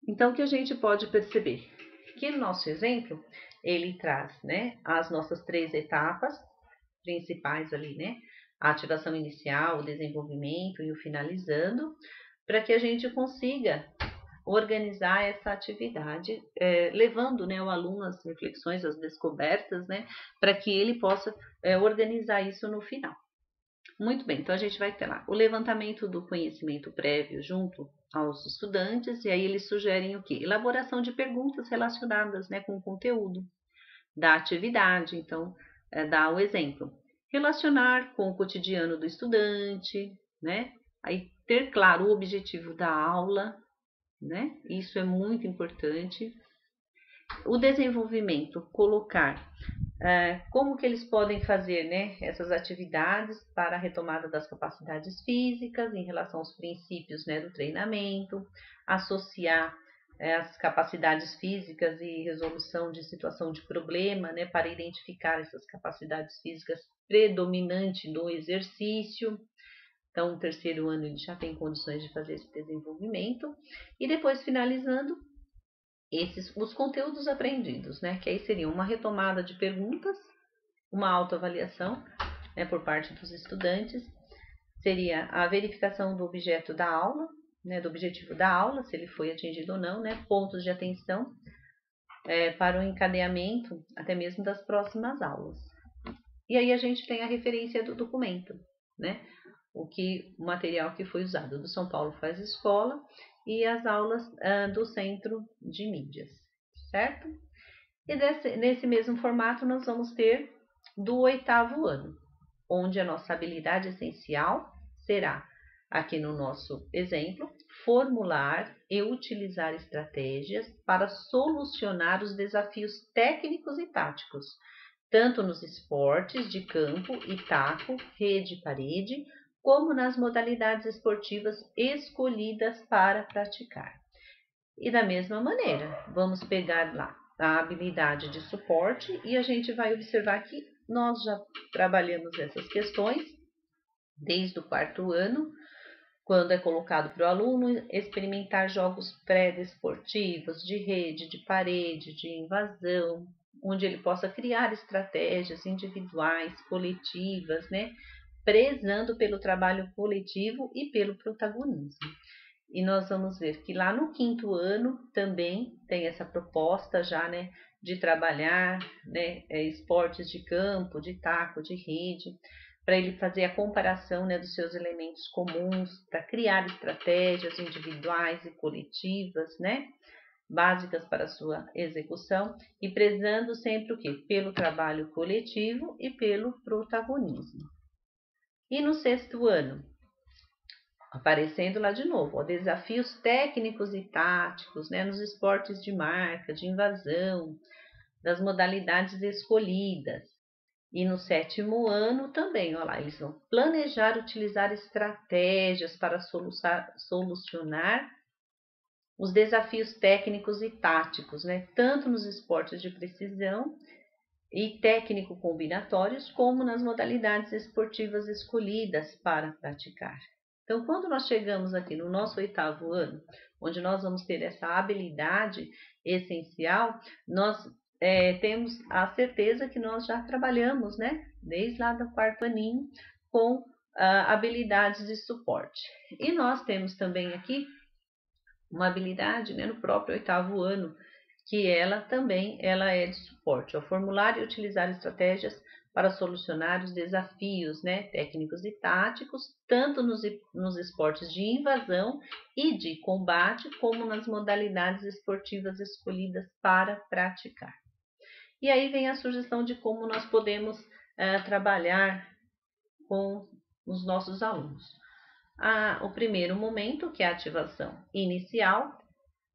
Então, o que a gente pode perceber? Que no nosso exemplo, ele traz, né, as nossas 3 etapas principais ali, né? A ativação inicial, o desenvolvimento e o finalizando, para que a gente consiga organizar essa atividade, levando, né, o aluno às reflexões, às descobertas, né, para que ele possa organizar isso no final. Muito bem, então a gente vai ter lá o levantamento do conhecimento prévio junto aos estudantes, e aí eles sugerem o quê? Elaboração de perguntas relacionadas, né, com o conteúdo da atividade. Então, dá o exemplo. Relacionar com o cotidiano do estudante, né? Aí ter claro o objetivo da aula, né? Isso é muito importante. O desenvolvimento, colocar como que eles podem fazer, né, essas atividades para a retomada das capacidades físicas em relação aos princípios, né, do treinamento, associar as capacidades físicas e resolução de situação de problema, né, para identificar essas capacidades físicas predominantes no exercício. Então, no terceiro ano ele já tem condições de fazer esse desenvolvimento. E depois, finalizando, os conteúdos aprendidos, né? Que aí seriam uma retomada de perguntas, uma autoavaliação, né, por parte dos estudantes, seria a verificação do objeto da aula, né, do objetivo da aula, se ele foi atingido ou não, né, pontos de atenção para o encadeamento até mesmo das próximas aulas. E aí a gente tem a referência do documento, né? O material que foi usado do São Paulo Faz Escola e as aulas do Centro de Mídias, certo? E nesse mesmo formato nós vamos ter do 8º ano, onde a nossa habilidade essencial será, aqui no nosso exemplo, formular e utilizar estratégias para solucionar os desafios técnicos e táticos, tanto nos esportes de campo e taco, rede e parede, como nas modalidades esportivas escolhidas para praticar. E da mesma maneira, vamos pegar lá a habilidade de suporte e a gente vai observar que nós já trabalhamos essas questões desde o 4º ano, quando é colocado para o aluno experimentar jogos pré-desportivos de rede, de parede, de invasão, onde ele possa criar estratégias individuais, coletivas, né? Prezando pelo trabalho coletivo e pelo protagonismo. E nós vamos ver que lá no 5º ano também tem essa proposta já, né, de trabalhar, né, esportes de campo, de taco, de rede, para ele fazer a comparação, né, dos seus elementos comuns, para criar estratégias individuais e coletivas, né, básicas para a sua execução, e prezando sempre o quê? Pelo trabalho coletivo e pelo protagonismo. E no 6º ano, aparecendo lá de novo, desafios técnicos e táticos, né, nos esportes de marca, de invasão, das modalidades escolhidas. E no 7º ano também, olha lá, eles vão planejar utilizar estratégias para solucionar os desafios técnicos e táticos, né, tanto nos esportes de precisão e técnico-combinatórios, como nas modalidades esportivas escolhidas para praticar. Então, quando nós chegamos aqui no nosso 8º ano, onde nós vamos ter essa habilidade essencial, nós temos a certeza que nós já trabalhamos, né, desde lá do 4º aninho, com habilidades de suporte. E nós temos também aqui uma habilidade, né, no próprio 8º ano, que ela também é de suporte, formular e utilizar estratégias para solucionar os desafios, né, técnicos e táticos, tanto nos esportes de invasão e de combate, como nas modalidades esportivas escolhidas para praticar. E aí vem a sugestão de como nós podemos trabalhar com os nossos alunos. O primeiro momento, que é a ativação inicial,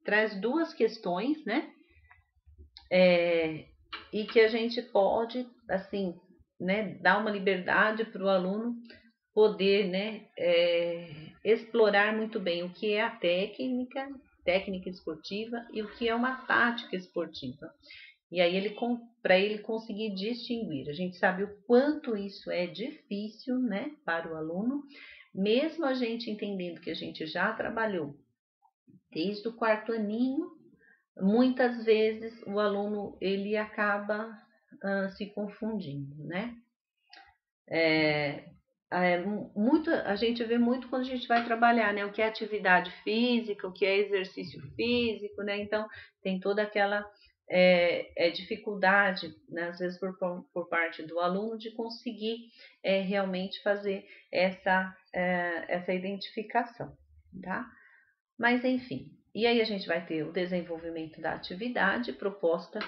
traz 2 questões, né? e que a gente pode, assim, né, dar uma liberdade para o aluno poder, né, explorar muito bem o que é a técnica esportiva e o que é uma tática esportiva. E aí para ele conseguir distinguir. A gente sabe o quanto isso é difícil, né, para o aluno, mesmo a gente entendendo que a gente já trabalhou desde o quarto aninho, muitas vezes o aluno ele acaba se confundindo, né? A gente vê muito quando a gente vai trabalhar, né? O que é atividade física, o que é exercício físico, né? Então, tem toda aquela dificuldade, né? Às vezes por parte do aluno, de conseguir realmente fazer essa identificação, tá? Mas, enfim, e aí a gente vai ter o desenvolvimento da atividade proposta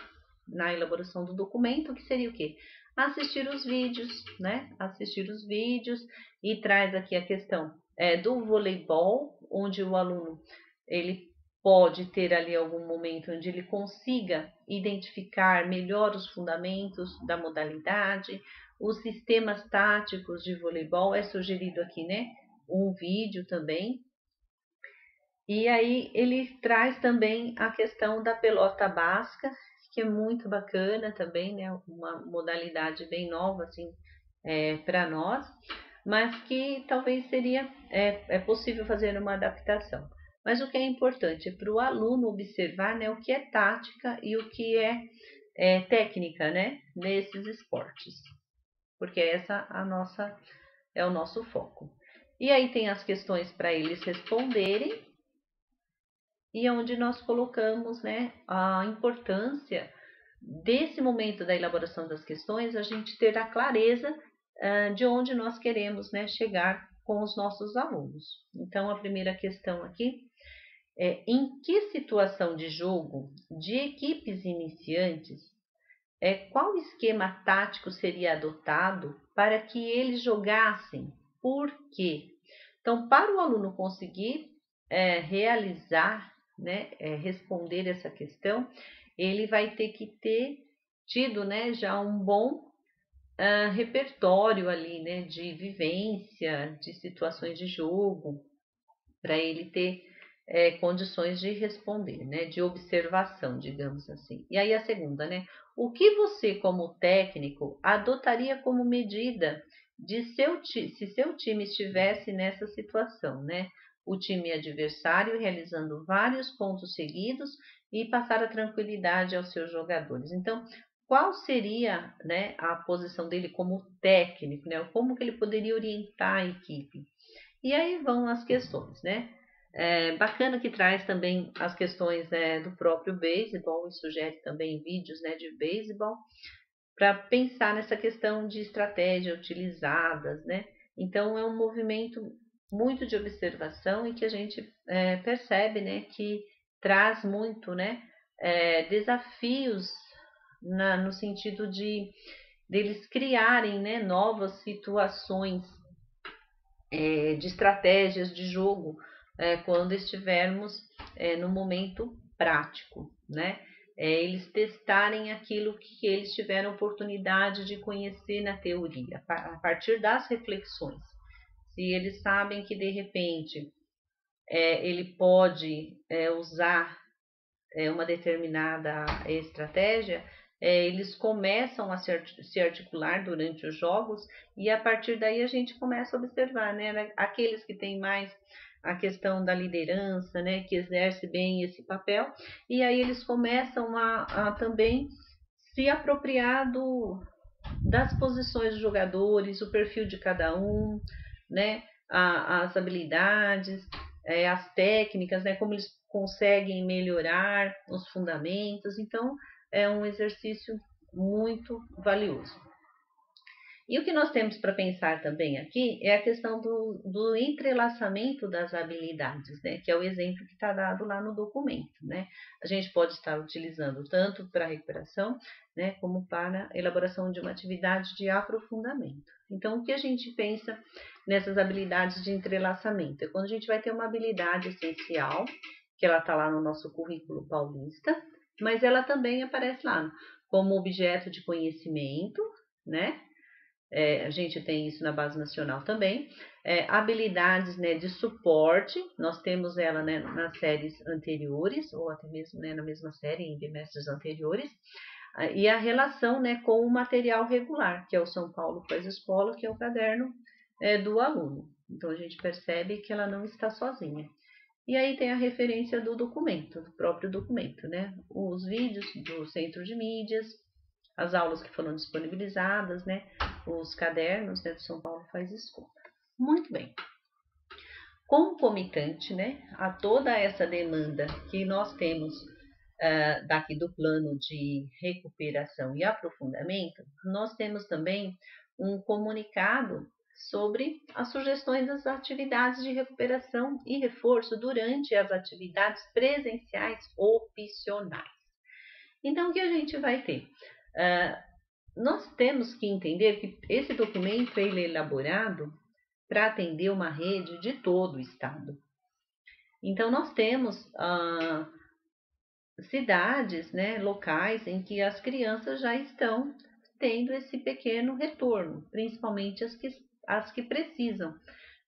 na elaboração do documento, que seria o quê? Assistir os vídeos, né? Assistir os vídeos, e traz aqui a questão do voleibol, onde o aluno ele pode ter ali algum momento onde ele consiga identificar melhor os fundamentos da modalidade, os sistemas táticos de voleibol. É sugerido aqui, né, um vídeo também. E aí ele traz também a questão da pelota basca, que é muito bacana também, né? Uma modalidade bem nova, assim, para nós, mas que talvez seria possível fazer uma adaptação. Mas o que é importante é para o aluno observar, né, o que é tática e o que é técnica, né, nesses esportes, porque essa é o nosso foco. E aí tem as questões para eles responderem, e onde nós colocamos, né, a importância desse momento da elaboração das questões, a gente ter a clareza de onde nós queremos, né, chegar com os nossos alunos. Então, a primeira questão aqui é: em que situação de jogo de equipes iniciantes, qual esquema tático seria adotado para que eles jogassem? Por quê? Então, para o aluno conseguir realizar, né, responder essa questão, ele vai ter que ter tido, né, já um bom repertório ali, né, de vivência, de situações de jogo, para ele ter condições de responder, né, de observação, digamos assim. E aí a segunda, né, o que você, como técnico, adotaria como medida se seu time estivesse nessa situação, né? O time adversário realizando vários pontos seguidos e passar a tranquilidade aos seus jogadores. Então, qual seria, né, a posição dele como técnico, né? Como que ele poderia orientar a equipe? E aí vão as questões, né? Bacana que traz também as questões do próprio beisebol, e sugere também vídeos, né, de beisebol, para pensar nessa questão de estratégia utilizadas, né? Então, é um movimento muito de observação e que a gente percebe, né, que traz muito, né, desafios no sentido de deles criarem, né, novas situações de estratégias de jogo quando estivermos no momento prático, né? Eles testarem aquilo que eles tiveram oportunidade de conhecer na teoria, a partir das reflexões. Se eles sabem que, de repente, ele pode usar uma determinada estratégia, eles começam a se articular durante os jogos, e a partir daí a gente começa a observar, né, aqueles que têm mais a questão da liderança, né, que exerce bem esse papel, e aí eles começam a também se apropriar das posições dos jogadores, o perfil de cada um, né, as habilidades, as técnicas, né, como eles conseguem melhorar os fundamentos. Então, é um exercício muito valioso. E o que nós temos para pensar também aqui é a questão do entrelaçamento das habilidades, né? Que é o exemplo que está dado lá no documento, né? A gente pode estar utilizando tanto para recuperação, né, como para a elaboração de uma atividade de aprofundamento. Então, o que a gente pensa nessas habilidades de entrelaçamento? É quando a gente vai ter uma habilidade essencial, que ela está lá no nosso currículo paulista, mas ela também aparece lá como objeto de conhecimento, né? A gente tem isso na Base Nacional também. Habilidades, né, de suporte, nós temos ela, né, nas séries anteriores, ou até mesmo, né, na mesma série, em bimestres anteriores. E a relação, né, com o material regular, que é o São Paulo Faz Escola, que é o caderno do aluno. Então, a gente percebe que ela não está sozinha. E aí tem a referência do documento, do próprio documento, né? Os vídeos do Centro de Mídias, as aulas que foram disponibilizadas, né? Os cadernos, né, do São Paulo Faz Escola. Muito bem. Concomitante, né, a toda essa demanda que nós temos daqui do plano de recuperação e aprofundamento, nós temos também um comunicado sobre as sugestões das atividades de recuperação e reforço durante as atividades presenciais opcionais. Então, o que a gente vai ter? Nós temos que entender que esse documento ele é elaborado para atender uma rede de todo o estado. Então, nós temos cidades, né, locais em que as crianças já estão tendo esse pequeno retorno, principalmente as que precisam,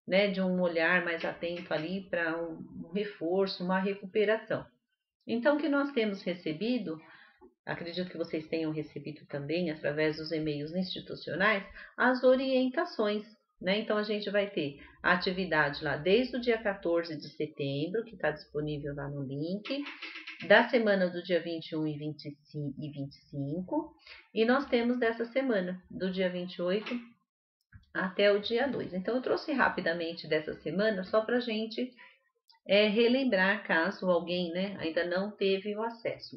né, de um olhar mais atento ali para um reforço, uma recuperação. Então, o que nós temos recebido, acredito que vocês tenham recebido também, através dos e-mails institucionais, as orientações, né? Então, a gente vai ter a atividade lá desde o dia 14 de setembro, que está disponível lá no link, da semana do dia 21 e 25, e nós temos dessa semana, do dia 28 até o dia 2. Então, eu trouxe rapidamente dessa semana, só para a gente relembrar, caso alguém, né, ainda não teve o acesso.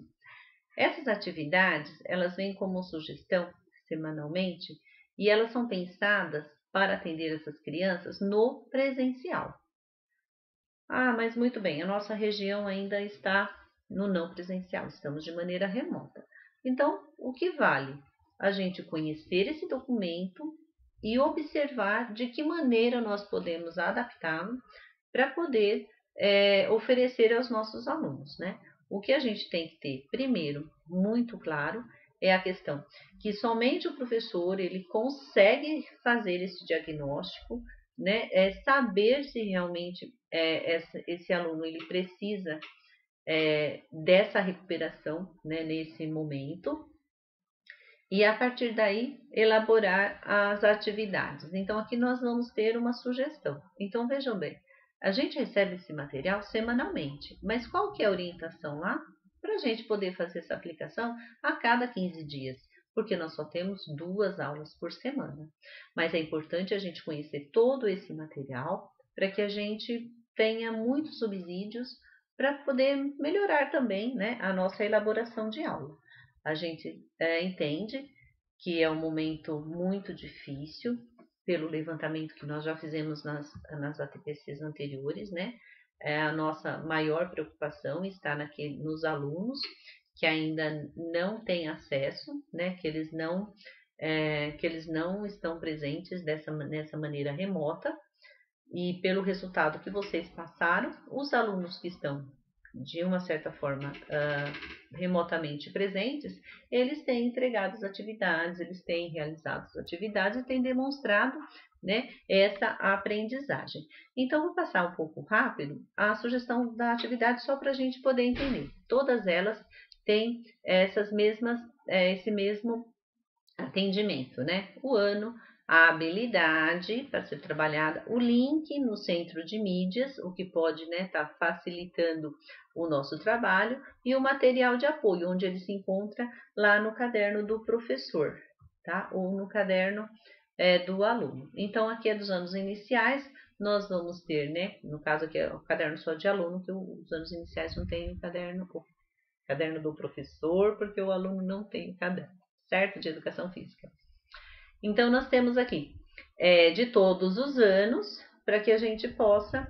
Essas atividades, elas vêm como sugestão semanalmente, e elas são pensadas para atender essas crianças no presencial. Mas muito bem, a nossa região ainda está no não presencial, estamos de maneira remota. Então, o que vale? A gente conhecer esse documento e observar de que maneira nós podemos adaptá-lo para poder oferecer aos nossos alunos, né? O que a gente tem que ter, primeiro, muito claro, é a questão que somente o professor ele consegue fazer esse diagnóstico, né? Saber se realmente esse aluno ele precisa dessa recuperação, né, nesse momento, e a partir daí elaborar as atividades. Então, aqui nós vamos ter uma sugestão. Então, vejam bem, a gente recebe esse material semanalmente, mas qual que é a orientação lá? Para a gente poder fazer essa aplicação a cada 15 dias, porque nós só temos 2 aulas por semana. Mas é importante a gente conhecer todo esse material para que a gente tenha muitos subsídios para poder melhorar também, né, a nossa elaboração de aula. A gente entende que é um momento muito difícil, pelo levantamento que nós já fizemos nas ATPCs anteriores, né? A nossa maior preocupação está nos alunos que ainda não têm acesso, né? Que eles não estão presentes nessa maneira remota. E pelo resultado que vocês passaram, os alunos que estão de uma certa forma remotamente presentes, eles têm entregado as atividades, eles têm realizado as atividades e têm demonstrado, né, essa aprendizagem. Então, vou passar um pouco rápido a sugestão da atividade só para a gente poder entender. Todas elas têm esse mesmo atendimento, né? O ano, a habilidade para ser trabalhada, o link no centro de mídias, o que pode estar facilitando o nosso trabalho, e o material de apoio, onde ele se encontra lá no caderno do professor, tá? Ou no caderno do aluno. Então, aqui é dos anos iniciais, nós vamos ter, né? No caso aqui é o caderno só de aluno, que os anos iniciais não tem o caderno do professor, porque o aluno não tem o caderno, certo? De educação física. Então, nós temos aqui de todos os anos, para que a gente possa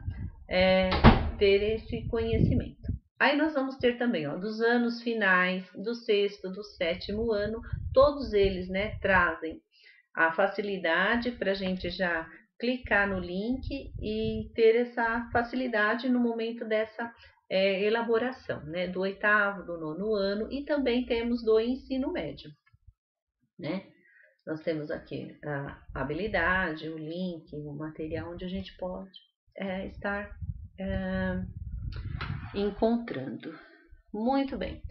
ter esse conhecimento. Aí nós vamos ter também, dos anos finais, do 6º, do 7º ano, todos eles, né, trazem a facilidade para a gente já clicar no link e ter essa facilidade no momento dessa elaboração, né, do 8º, do 9º ano e também temos do ensino médio, né? Nós temos aqui a habilidade, o link, o material onde a gente pode estar encontrando. Muito bem.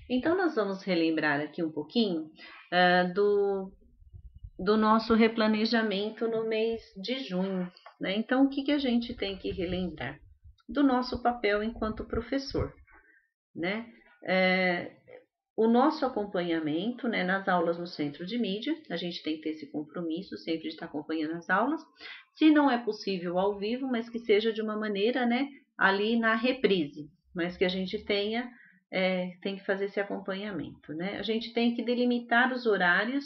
Então, nós vamos relembrar aqui um pouquinho do nosso replanejamento no mês de junho, né? Então, o que a gente tem que relembrar? Do nosso papel enquanto professor, né? O nosso acompanhamento, né, nas aulas no centro de mídia, a gente tem que ter esse compromisso sempre de estar acompanhando as aulas. Se não é possível ao vivo, mas que seja de uma maneira, né, ali na reprise, mas que a gente tem que fazer esse acompanhamento, né? A gente tem que delimitar os horários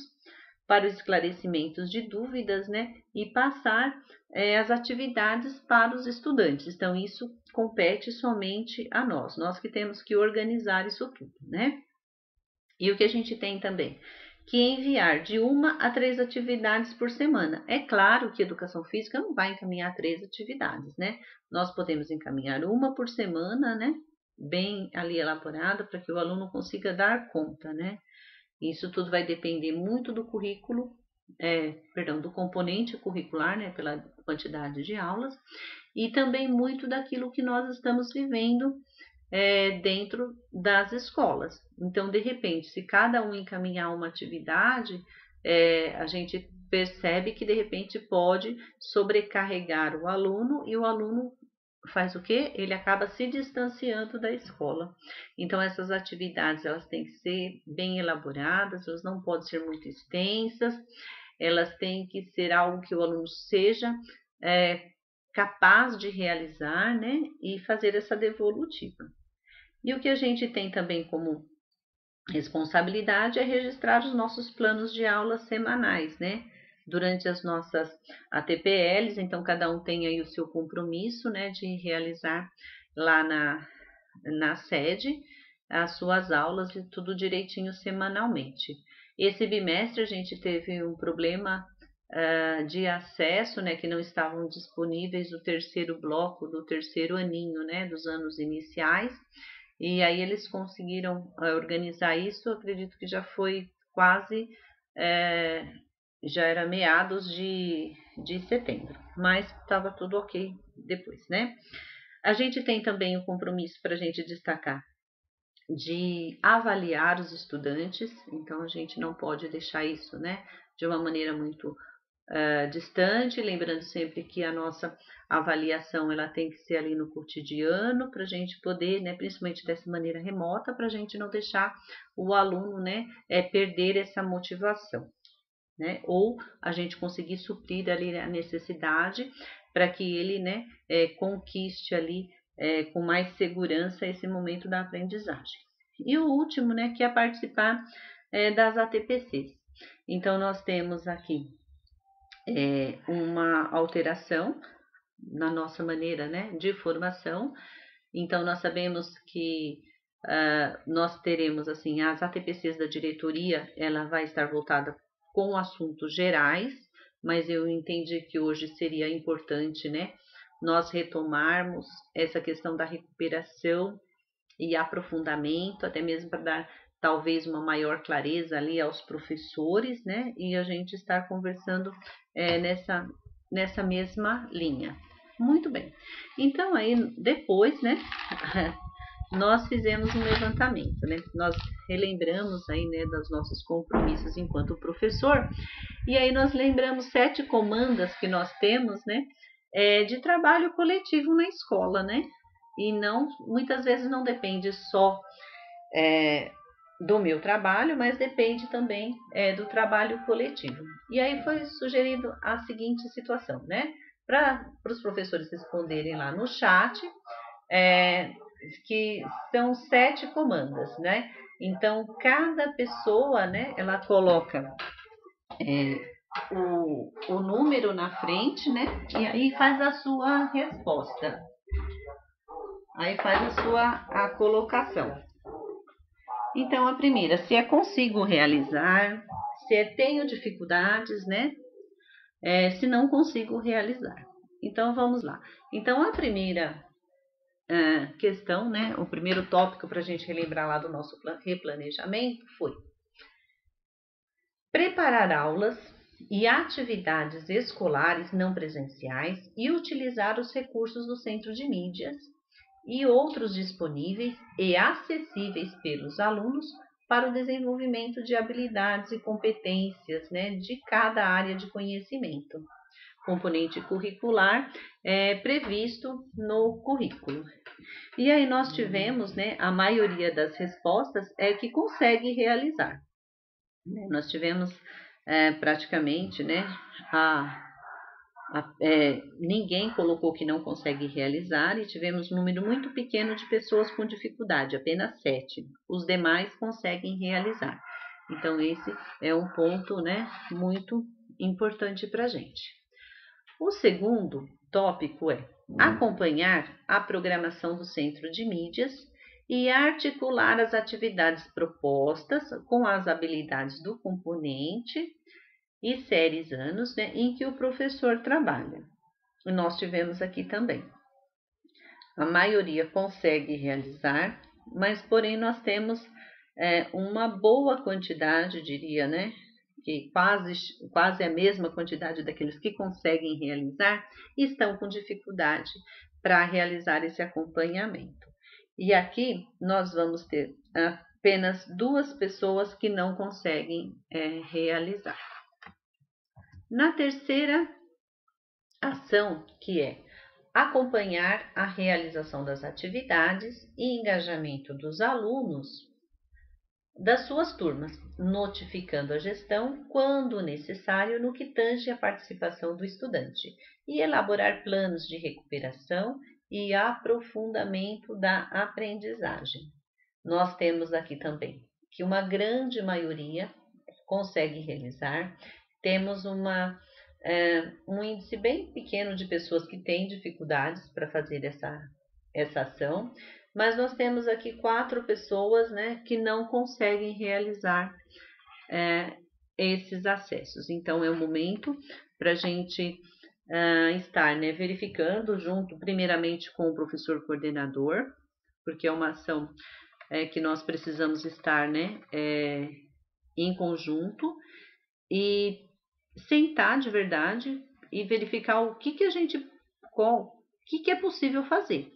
para os esclarecimentos de dúvidas, né, e passar as atividades para os estudantes. Então, isso compete somente a nós que temos que organizar isso tudo, né? E o que a gente tem também? Que enviar de 1 a 3 atividades por semana. É claro que a educação física não vai encaminhar 3 atividades, né? Nós podemos encaminhar 1 por semana, né? Bem ali elaborada, para que o aluno consiga dar conta, né? Isso tudo vai depender muito do currículo, do componente curricular, né? Pela quantidade de aulas, e também muito daquilo que nós estamos vivendo dentro das escolas. Então, de repente, se cada um encaminhar uma atividade, a gente percebe que de repente pode sobrecarregar o aluno e o aluno faz o quê? Ele acaba se distanciando da escola. Então, essas atividades elas têm que ser bem elaboradas, elas não podem ser muito extensas, elas têm que ser algo que o aluno seja capaz de realizar, né? E fazer essa devolutiva. E o que a gente tem também como responsabilidade é registrar os nossos planos de aulas semanais, né? Durante as nossas ATPLs, então cada um tem aí o seu compromisso, né, de realizar lá na sede as suas aulas e tudo direitinho semanalmente. Esse bimestre a gente teve um problema de acesso, né, que não estavam disponíveis o terceiro bloco do terceiro aninho, né, dos anos iniciais. E aí eles conseguiram organizar isso, eu acredito que já foi quase, já era meados de setembro, mas estava tudo ok depois, né? A gente tem também o compromisso para a gente destacar de avaliar os estudantes, então a gente não pode deixar isso, né, de uma maneira muito distante, lembrando sempre que a nossa avaliação ela tem que ser ali no cotidiano para a gente poder, né, principalmente dessa maneira remota, para a gente não deixar o aluno, né, perder essa motivação, né, ou a gente conseguir suprir ali a necessidade para que ele, né, conquiste ali com mais segurança esse momento da aprendizagem. E o último, né, que é participar das ATPCs. Então nós temos aqui uma alteração na nossa maneira, né, de formação. Então, nós sabemos que nós teremos, assim, as ATPCs da diretoria, ela vai estar voltada com assuntos gerais, mas eu entendi que hoje seria importante, né, nós retomarmos essa questão da recuperação e aprofundamento, até mesmo para dar talvez uma maior clareza ali aos professores, né? E a gente estar conversando nessa mesma linha. Muito bem. Então, aí, depois, né? Nós fizemos um levantamento, né? Nós relembramos aí, né, dos nossos compromissos enquanto professor, e aí nós lembramos 7 comandas que nós temos, né? De trabalho coletivo na escola, né? E não, muitas vezes não depende só do meu trabalho, mas depende também do trabalho coletivo. E aí foi sugerido a seguinte situação, né? Para os professores responderem lá no chat, que são 7 comandas, né? Então, cada pessoa, né, ela coloca o número na frente, né? E aí faz a sua resposta. Aí faz a colocação. Então, a primeira, se consigo realizar, se tenho dificuldades, né? Se não consigo realizar. Então, vamos lá. Então, a primeira questão, né, o primeiro tópico para a gente relembrar lá do nosso replanejamento foi preparar aulas e atividades escolares não presenciais e utilizar os recursos do Centro de Mídias e outros disponíveis e acessíveis pelos alunos para o desenvolvimento de habilidades e competências, né, de cada área de conhecimento. Componente curricular previsto no currículo. E aí nós tivemos, né, a maioria das respostas que consegue realizar. Nós tivemos praticamente, né, ninguém colocou que não consegue realizar e tivemos um número muito pequeno de pessoas com dificuldade, apenas 7. Os demais conseguem realizar. Então, esse é um ponto, né, muito importante para a gente. O segundo tópico é acompanhar a programação do Centro de Mídias e articular as atividades propostas com as habilidades do componente e séries anos, né, em que o professor trabalha. E nós tivemos aqui também. A maioria consegue realizar, mas porém nós temos uma boa quantidade, diria, né, que quase a mesma quantidade daqueles que conseguem realizar estão com dificuldade para realizar esse acompanhamento. E aqui nós vamos ter apenas 2 pessoas que não conseguem realizar. Na terceira ação, que é acompanhar a realização das atividades e engajamento dos alunos das suas turmas, notificando a gestão quando necessário no que tange a participação do estudante e elaborar planos de recuperação e aprofundamento da aprendizagem. Nós temos aqui também que uma grande maioria consegue realizar, temos um índice bem pequeno de pessoas que têm dificuldades para fazer essa ação, mas nós temos aqui 4 pessoas, né, que não conseguem realizar esses acessos. Então, é o momento para a gente estar, né, verificando junto, primeiramente, com o professor coordenador, porque é uma ação que nós precisamos estar, né, em conjunto e sentar de verdade e verificar o que é possível fazer.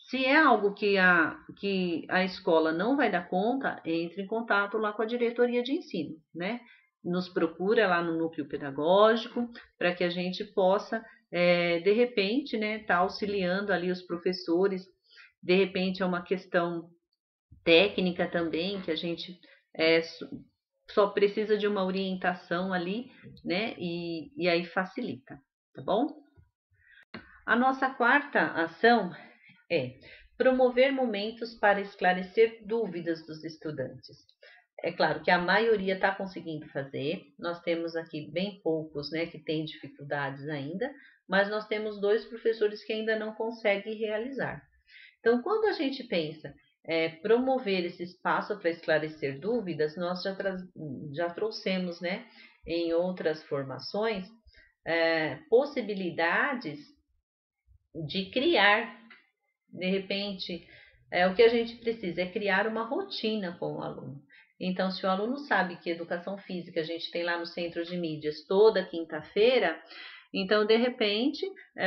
Se é algo que a escola não vai dar conta, entre em contato lá com a diretoria de ensino, né? Nos procura lá no núcleo pedagógico para que a gente possa, de repente, né, tá auxiliando ali os professores. De repente é uma questão técnica também que a gente só precisa de uma orientação ali, né? E aí facilita, tá bom? A nossa quarta ação é promover momentos para esclarecer dúvidas dos estudantes. É claro que a maioria está conseguindo fazer, nós temos aqui bem poucos, né, que têm dificuldades ainda, mas nós temos 2 professores que ainda não conseguem realizar. Então, quando a gente pensa promover esse espaço para esclarecer dúvidas, nós já trouxemos, né, em outras formações, possibilidades de criar. De repente, o que a gente precisa é criar uma rotina com o aluno. Então, se o aluno sabe que educação física a gente tem lá no Centro de Mídias toda quinta-feira, então, de repente,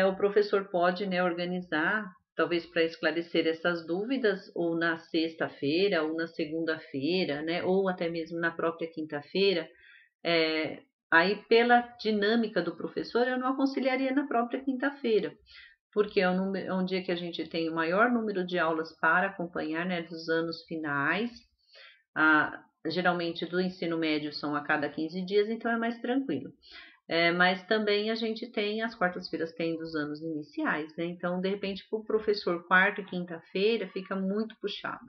o professor pode, né, organizar, talvez para esclarecer essas dúvidas, ou na sexta-feira, ou na segunda-feira, né, ou até mesmo na própria quinta-feira. Aí, pela dinâmica do professor, eu não aconselharia na própria quinta-feira, porque é um dia que a gente tem o maior número de aulas para acompanhar, né, dos anos finais. Geralmente do ensino médio são a cada 15 dias, então é mais tranquilo. Mas também a gente tem, as quartas-feiras tem dos anos iniciais, né? Então, de repente, para o professor, quarta e quinta-feira fica muito puxado.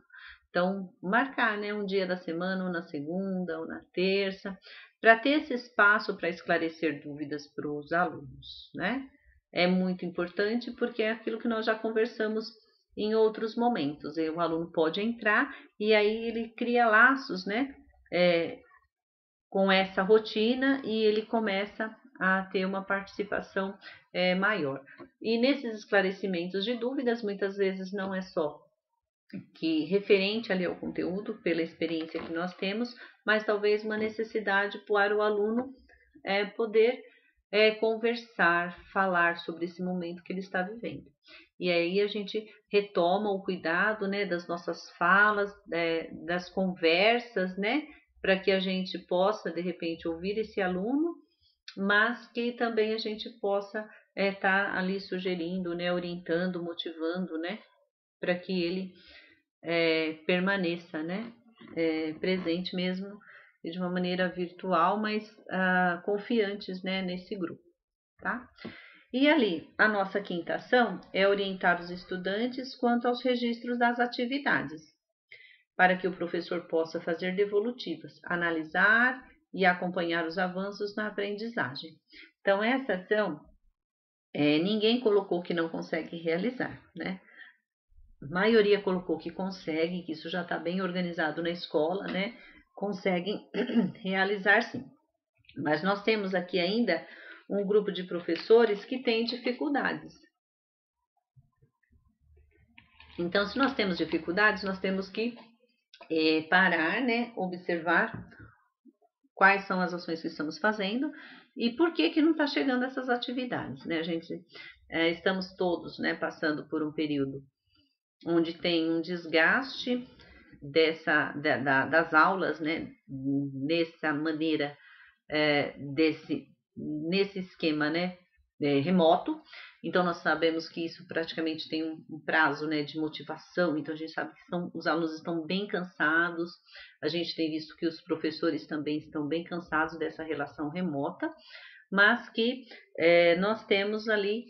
Então, marcar, né, um dia da semana, ou na segunda, ou na terça, para ter esse espaço para esclarecer dúvidas para os alunos, né? É muito importante porque é aquilo que nós já conversamos em outros momentos. O aluno pode entrar e aí ele cria laços, né, com essa rotina e ele começa a ter uma participação maior. E nesses esclarecimentos de dúvidas, muitas vezes não é só que referente ali ao conteúdo, pela experiência que nós temos, mas talvez uma necessidade para o aluno poder conversar, falar sobre esse momento que ele está vivendo. E aí a gente retoma o cuidado, né, das nossas falas, das conversas, né, para que a gente possa, de repente, ouvir esse aluno, mas que também a gente possa estar ali sugerindo, né, orientando, motivando, né, para que ele permaneça, né, presente mesmo de uma maneira virtual, mas confiantes, né, nesse grupo, tá? E ali, a nossa quinta ação é orientar os estudantes quanto aos registros das atividades, para que o professor possa fazer devolutivas, analisar e acompanhar os avanços na aprendizagem. Então, essa ação, ninguém colocou que não consegue realizar, né? A maioria colocou que consegue, que isso já está bem organizado na escola, né? Conseguem realizar sim. Mas nós temos aqui ainda um grupo de professores que tem dificuldades. Então, se nós temos dificuldades, nós temos que parar, né? Observar quais são as ações que estamos fazendo e por que não está chegando essas atividades, né? A gente estamos todos, né, passando por um período onde tem um desgaste das aulas, né, nessa maneira, nesse esquema, né, remoto. Então, nós sabemos que isso praticamente tem um prazo, né, de motivação. Então, a gente sabe que os alunos estão bem cansados. A gente tem visto que os professores também estão bem cansados dessa relação remota, mas que nós temos ali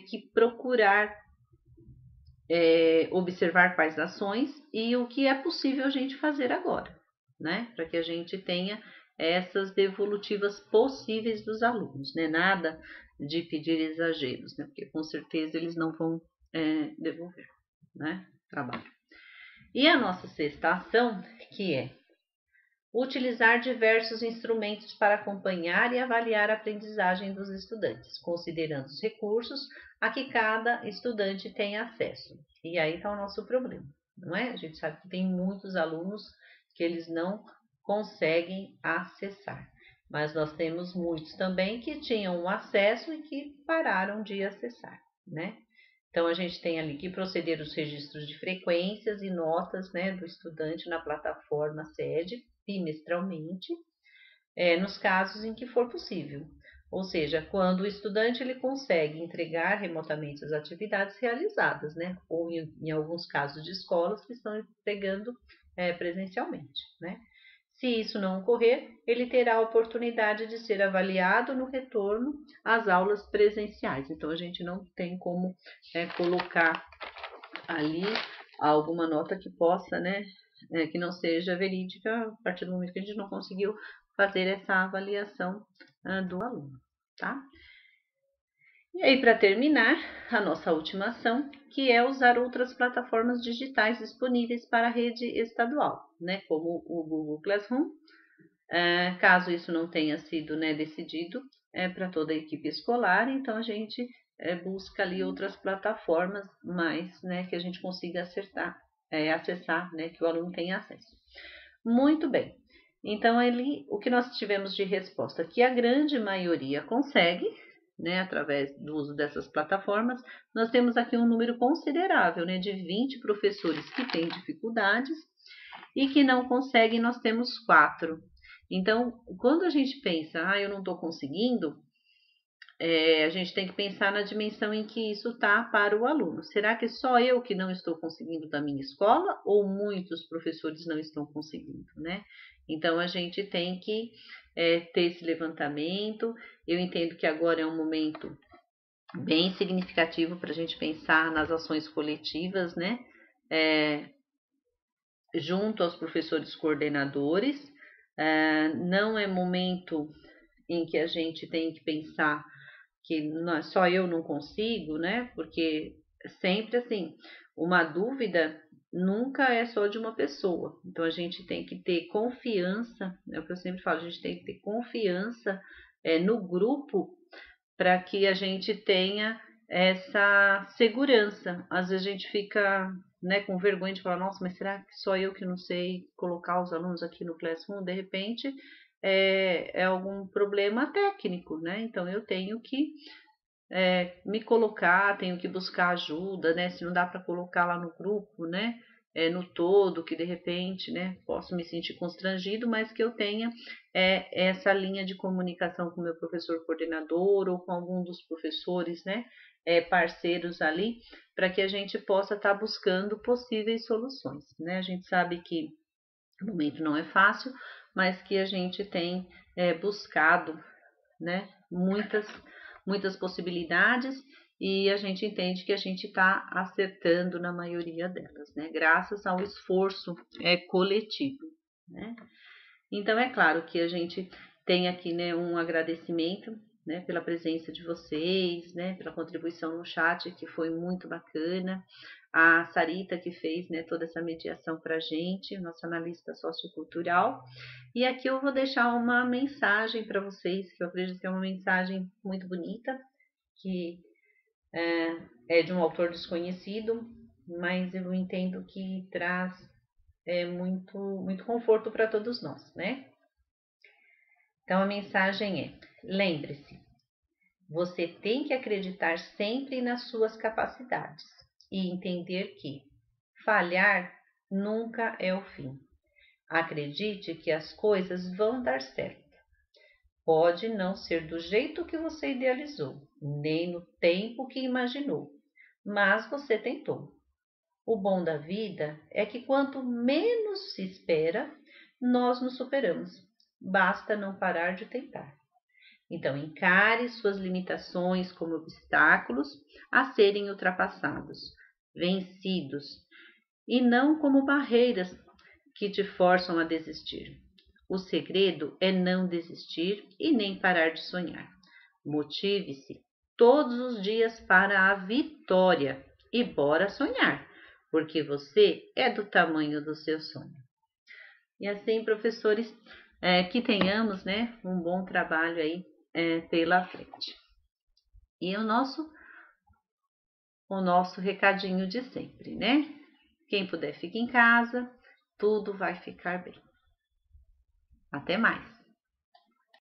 que procurar observar quais ações e o que é possível a gente fazer agora, né? Para que a gente tenha essas devolutivas possíveis dos alunos, né? Nada de pedir exageros, né? Porque com certeza eles não vão devolver, né? Trabalho. E a nossa sexta ação, que é utilizar diversos instrumentos para acompanhar e avaliar a aprendizagem dos estudantes, considerando os recursos a que cada estudante tem acesso. E aí está o nosso problema, não é? A gente sabe que tem muitos alunos que eles não conseguem acessar, mas nós temos muitos também que tinham acesso e que pararam de acessar, né? Então, a gente tem ali que proceder os registros de frequências e notas, né, do estudante na plataforma SED, bimestralmente, nos casos em que for possível. Ou seja, quando o estudante ele consegue entregar remotamente as atividades realizadas, né? Ou em alguns casos de escolas que estão entregando presencialmente, né? Se isso não ocorrer, ele terá a oportunidade de ser avaliado no retorno às aulas presenciais. Então, a gente não tem como colocar ali alguma nota que possa, né, que não seja verídica a partir do momento que a gente não conseguiu fazer essa avaliação do aluno, tá? E aí, para terminar, a nossa última ação, que é usar outras plataformas digitais disponíveis para a rede estadual, né, como o Google Classroom, caso isso não tenha sido, né, decidido para toda a equipe escolar, então a gente busca ali outras plataformas, mais, né, que a gente consiga acessar, né, que o aluno tenha acesso. Muito bem. Então, o que nós tivemos de resposta? Que a grande maioria consegue, né, através do uso dessas plataformas. Nós temos aqui um número considerável, né, de 20 professores que têm dificuldades e que não conseguem, nós temos 4. Então, quando a gente pensa, eu não estou conseguindo, a gente tem que pensar na dimensão em que isso está para o aluno. Será que só eu que não estou conseguindo da minha escola ou muitos professores não estão conseguindo, né? Então, a gente tem que ter esse levantamento. Eu entendo que agora é um momento bem significativo para a gente pensar nas ações coletivas, né? Junto aos professores coordenadores. Não é momento em que a gente tem que pensar que só eu não consigo, né? Porque sempre assim, uma dúvida nunca é só de uma pessoa. Então, a gente tem que ter confiança, é o que eu sempre falo, a gente tem que ter confiança no grupo para que a gente tenha essa segurança. Às vezes a gente fica, né, com vergonha de falar, nossa, mas será que só eu que não sei colocar os alunos aqui no Classroom? De repente é algum problema técnico, né? Então eu tenho que me colocar, tenho que buscar ajuda, né? Se não dá para colocar lá no grupo, né? No todo, que de repente, né, posso me sentir constrangido, mas que eu tenha essa linha de comunicação com o meu professor coordenador ou com algum dos professores, né, parceiros ali, para que a gente possa estar buscando possíveis soluções, né? A gente sabe que no momento não é fácil, mas que a gente tem buscado, né, muitas possibilidades, e a gente entende que a gente está acertando na maioria delas, né? Graças ao esforço coletivo, né? Então é claro que a gente tem aqui, né, um agradecimento, né, pela presença de vocês, né, pela contribuição no chat, que foi muito bacana. A Sarita que fez, né, toda essa mediação para a gente, nossa analista sociocultural. E aqui eu vou deixar uma mensagem para vocês, que eu acredito que é uma mensagem muito bonita, que é de um autor desconhecido, mas eu entendo que traz muito conforto para todos nós, né? Então a mensagem é: lembre-se, você tem que acreditar sempre nas suas capacidades e entender que falhar nunca é o fim. Acredite que as coisas vão dar certo. Pode não ser do jeito que você idealizou, nem no tempo que imaginou, mas você tentou. O bom da vida é que quanto menos se espera, nós nos superamos. Basta não parar de tentar. Então, encare suas limitações como obstáculos a serem ultrapassados, vencidos, e não como barreiras que te forçam a desistir. O segredo é não desistir e nem parar de sonhar. Motive-se todos os dias para a vitória e bora sonhar, porque você é do tamanho do seu sonho. E assim, professores, que tenhamos, né, um bom trabalho aí pela frente. E o nosso recadinho de sempre, né? Quem puder fica em casa, tudo vai ficar bem. Até mais!